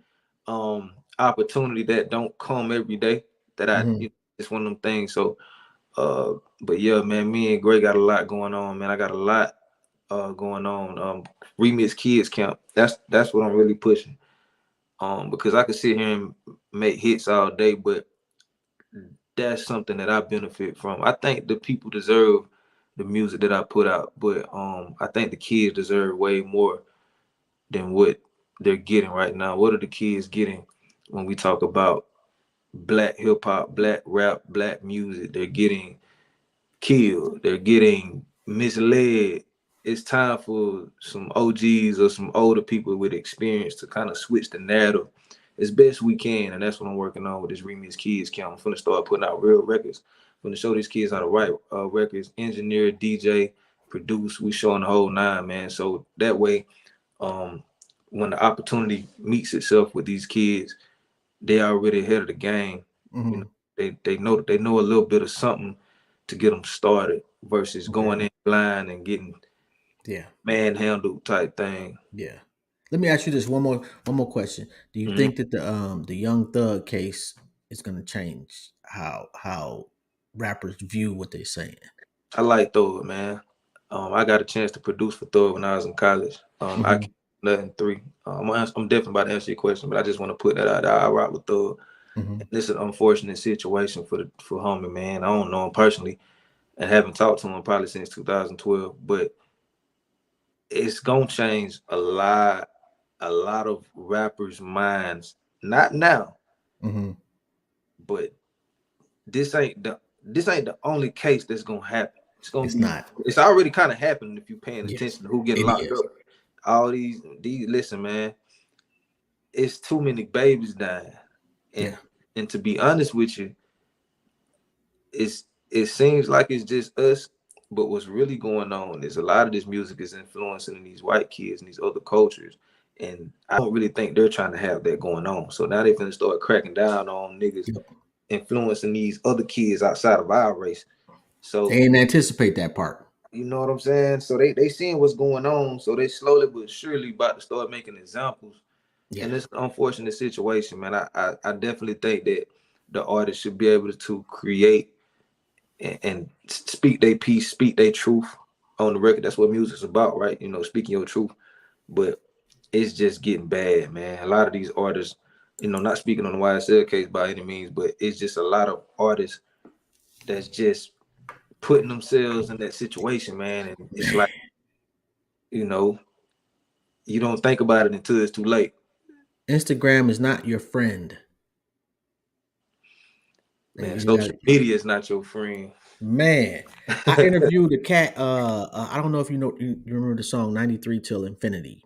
opportunity that don't come every day. That Mhm. it's one of them things. So but yeah, man, me and Gray got a lot going on, man. I got a lot going on. Remix Kids Camp. That's what I'm really pushing. Because I could sit here and make hits all day, but that's something that I benefit from. I think the people deserve the music that I put out, but I think the kids deserve way more than what they're getting right now. What are the kids getting when we talk about black hip hop, black rap, black music? They're getting killed. They're getting misled. It's time for some OGs or some older people with experience to kind of switch the narrative as best we can, and that's what I'm working on with this Remix Kids Camp. I'm gonna start putting out real records. I'm gonna show these kids how to write records, engineer, DJ, produce. We showing the whole nine, man. So that way, um, when the opportunity meets itself with these kids, they already ahead of the game. You know, Mhm. they know a little bit of something to get them started versus Okay. going in blind and getting Yeah. manhandled type thing. Yeah. Let me ask you this one more question. Do you Mhm. think that the Young Thug case is going to change how rappers view what they're saying? I like Thor, man. I got a chance to produce for Thor when I was in college. I Hmm. can't nothing three. I'm definitely about to answer your question, but I just want to put that out there. I rock with Thor. Hmm. And this is an unfortunate situation for homie, man. I don't know him personally and haven't talked to him probably since 2012, but it's gonna change a lot of rappers' minds. Not now, Hmm. but this ain't the only case that's gonna happen. It's gonna It's be. not. It's already kind of happening if you're paying Yes, attention to who getting it locked is. up. All these. Listen, man. It's too many babies dying, and Yeah. and to be honest with you, it seems like it's just us. But what's really going on is a lot of this music is influencing these white kids and these other cultures. And I don't really think they're trying to have that going on. So now they're going to start cracking down on niggas Yep. influencing these other kids outside of our race. They So didn't anticipate that part. you know what I'm saying? So they seeing what's going on. So they slowly but surely about to start making examples. Yeah. And it's an unfortunate situation, man. I definitely think that the artist should be able to create and speak their piece, speak their truth on the record. That's what music's about, right? Speaking your truth. But it's just getting bad, man. A lot of these artists Not speaking on the YSL case by any means, but it's just a lot of artists that's just putting themselves in that situation, man. And it's Man, like, you know, you don't think about it until it's too late. Instagram is not your friend. Like Man, you got social media is not your friend. man. I interviewed a cat. I don't know if you remember the song "93 Till Infinity."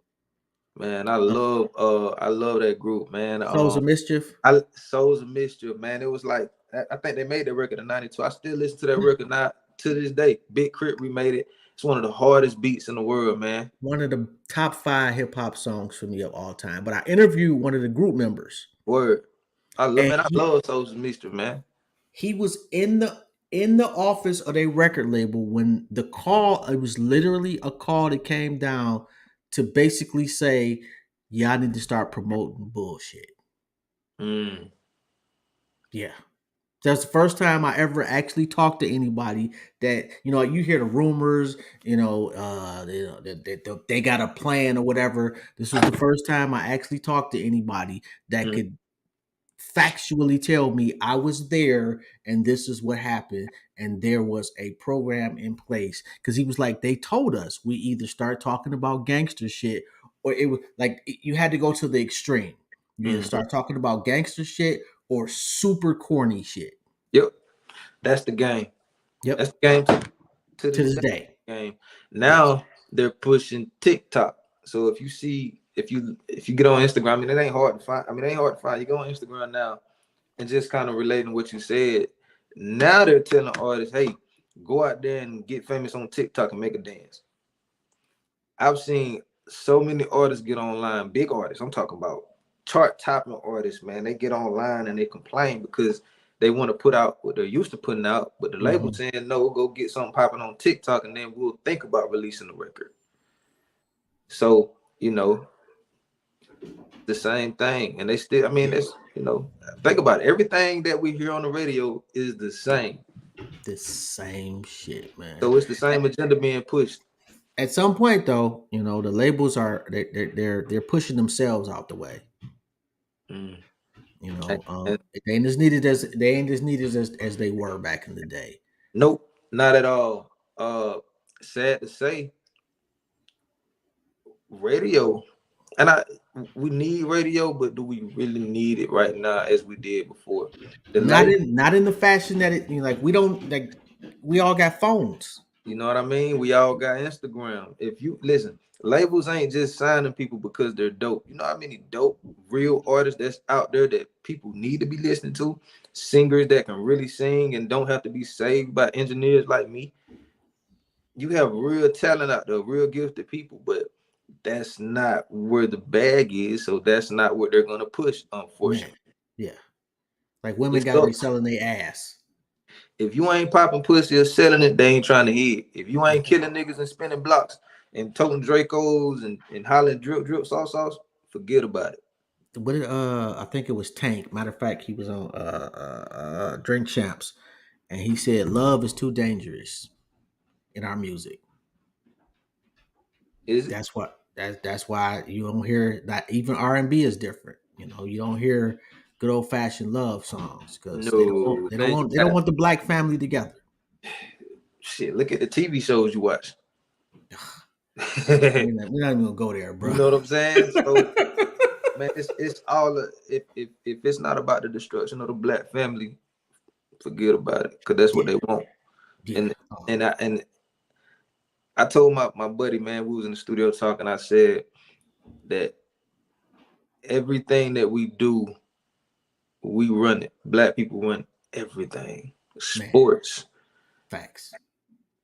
Man, Uh, I love that group, man. Souls of Mischief. I Souls of Mischief, man. It was like I think they made that record in '92. I still listen to that record now to this day. Big Crit remade it. It's one of the hardest beats in the world, man. One of the top 5 hip hop songs for me of all time. But I interviewed one of the group members, Word. and I love Souls of Mischief, man. he was in the office of a record label when the call. It was literally a call that came down to basically say, "Yeah, I need to start promoting bullshit." Mm. Yeah. That's the first time I ever actually talked to anybody that, you hear the rumors, that they got a plan or whatever. This was the first time I actually talked to anybody that Mm. could factually tell me I was there and this is what happened and there was a program in place. Because he was like, they told us we either start talking about gangster shit or it was like you had to go to the extreme. You either Mm. start talking about gangster shit or super corny shit. Yep. That's the game. Yep. That's the game to To this this day. day. Game. Yes. Now they're pushing TikTok. So if you get on Instagram, I mean it ain't hard to find. I mean it ain't hard to find. You go on Instagram now and just kind of relating what you said. Now they're telling artists, hey, go out there and get famous on TikTok and make a dance. I've seen so many artists get online, big artists. I'm talking about chart topping artists, man. They get online and they complain because they want to put out what they're used to putting out, but the label Hmm. saying no, go get something popping on TikTok and then we'll think about releasing the record. So, the same thing. And they still, I mean, Yeah. think about it. Everything that we hear on the radio is the same. The same shit, man. So it's the same agenda being pushed. At some point, though, the labels are they're pushing themselves out the way. Mm. And They ain't as needed as they were back in the day. nope, not at all. Sad to say, radio, and we need radio, but do we really need it right now as we did before? The label, Not in the fashion that like we don't like. We all got phones. you know what I mean? We all got Instagram. If you listen, labels ain't just signing people because they're dope. You know how many dope real artists that's out there that people need to be listening to? Singers that can really sing and don't have to be saved by engineers like me. You have real talent out there, real gifted people, but that's not where the bag is. So that's not what they're gonna push, Man, unfortunately. yeah. Like women It got to be sucks. selling their ass. If you ain't popping pussy or selling it, they ain't trying to hit. If you ain't killing niggas and spinning blocks and toting Dracos and hollering drip drip sauce, forget about it. What did I think it was Tank. Matter of fact, he was on Drink Champs, and he said love is too dangerous in our music. Is it? That's why you don't hear that even R&B is different. You don't hear good old fashioned love songs because No, man. they don't want the black family together. Shit, look at the TV shows you watch. We're not even gonna go there, You bro. know what I'm saying? So man, it's all if it's not about the destruction of the black family, forget about it, because that's what Yeah, they want. yeah. And I told my buddy, man, we was in the studio talking. I said that everything that we do, we run it. Black people run everything. Man, Sports. facts.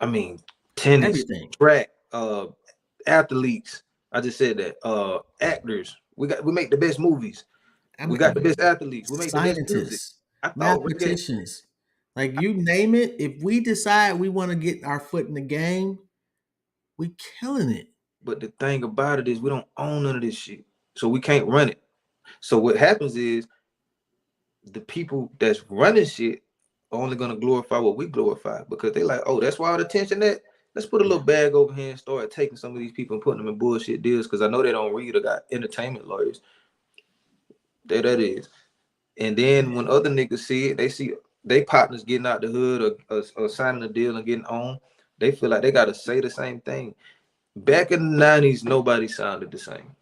I mean, tennis, Everything. track, athletes. I just said that. Actors. We make the best movies. We got the best athletes. We make the best music. Scientists, I thought reggae, mathematicians, like you name it. If we decide we want to get our foot in the game, we killing it. but the thing about it is we don't own none of this shit. So we can't run it. So what happens is the people that's running shit are only gonna glorify what we glorify because they like, oh, that's why all the attention that. Let's put a Yeah, little bag over here and start taking some of these people and putting them in bullshit deals because I know they don't read or got entertainment lawyers. There that is. And then when other niggas see it, they see they partners getting out the hood or signing a deal and getting on. They feel like they gotta say the same thing. Back in the 90s, nobody sounded the same.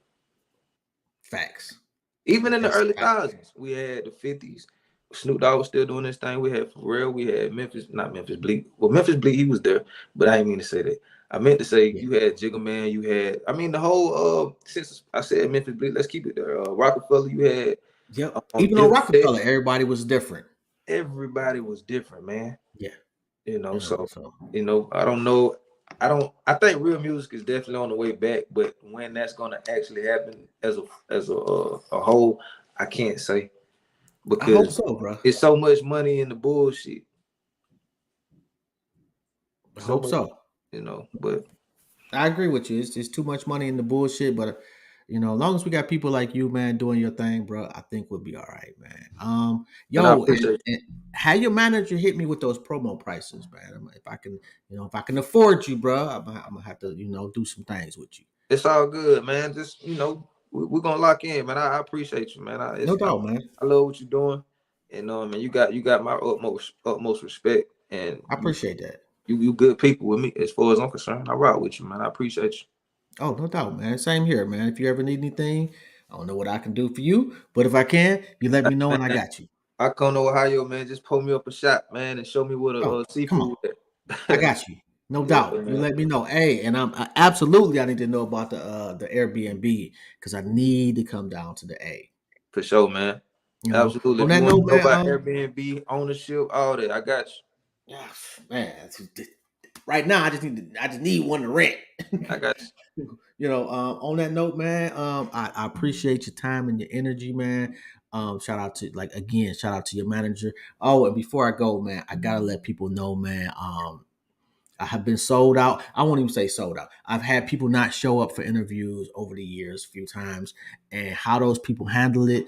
Facts. Even in the That's early facts. thousands, we had the 50s. Snoop Dogg was still doing this thing. We had Pharrell. We had Memphis, not Memphis Bleak. Well, Memphis Bleak, he was there, but I didn't mean to say that. I meant to say Yeah. you had Jigga Man. You had, I mean, the whole. Since I said Memphis Bleak, let's keep it there. Rockefeller. You had Yep. Even on Dipset. Rockefeller, everybody was different. Everybody was different, man. Yeah. So So I don't know. I think real music is definitely on the way back, but when that's gonna actually happen as a whole, I can't say I hope because so, bro. it's so much money in the bullshit. I So hope much, so. but I agree with you. It's too much money in the bullshit, but as long as we got people like you, man, doing your thing, bro, I think we'll be all right, man. and I Yo, appreciate it. and have your manager hit me with those promo prices, man. If I can, if I can afford you, bro, I'm gonna have to, do some things with you. It's all good, man. Just we're gonna lock in, man. I appreciate you, man. No doubt, man. I love what you're doing, and man, you got my utmost respect, and I appreciate that. you good people with me as far as I'm concerned. I rock with you, man. I appreciate you. Oh, no doubt, man. Same here, man. If you ever need anything, I don't know what I can do for you, but if I can, you let me know and I Man, got you. I come to Ohio, man. Just pull me up a shot, man, and show me where the Oh, come on. seafood I at. got you. No Yeah, doubt. You man. let me know. Hey, and absolutely I need to know about the Airbnb because I need to come down to the A. For sure, man. Absolutely. On If you that want to note, know man. about Airbnb ownership, all that, I got you. Yeah, man. Right now, I just need one to rent. I got you. On that note, man. I appreciate your time and your energy, man. Shout out to your manager. Oh, and before I go, man, I gotta let people know, man. I have been sold out. I won't even say sold out. I've had people not show up for interviews over the years a few times, and how those people handle it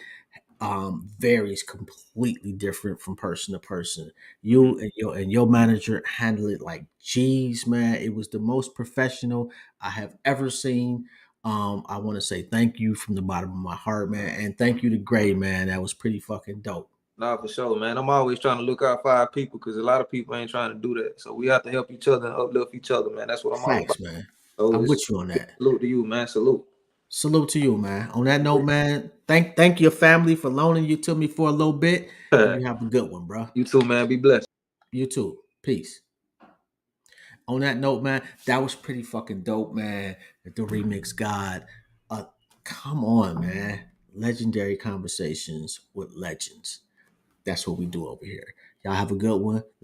varies completely different from person to person. Mhm. You and your manager handle it like, geez, man, it was the most professional I have ever seen. I want to say thank you from the bottom of my heart, man, and thank you to Gray, man. That was pretty fucking dope. Nah, for sure, man. I'm always trying to look out for our people because a lot of people ain't trying to do that. So we have to help each other and uplift each other, man. That's what I'm all about. Facts, man. So I'm it's with you on that. salute to you, man. Salute. Salute to you, man. On that note, man, thank your family for loaning you to me for a little bit, and you have a good one, bro. You too, man. Be blessed. You too. Peace. On that note, man, that was pretty fucking dope, man. The remix god. Uh, Come on, man. Legendary conversations with legends. That's what we do over here. Y'all have a good one.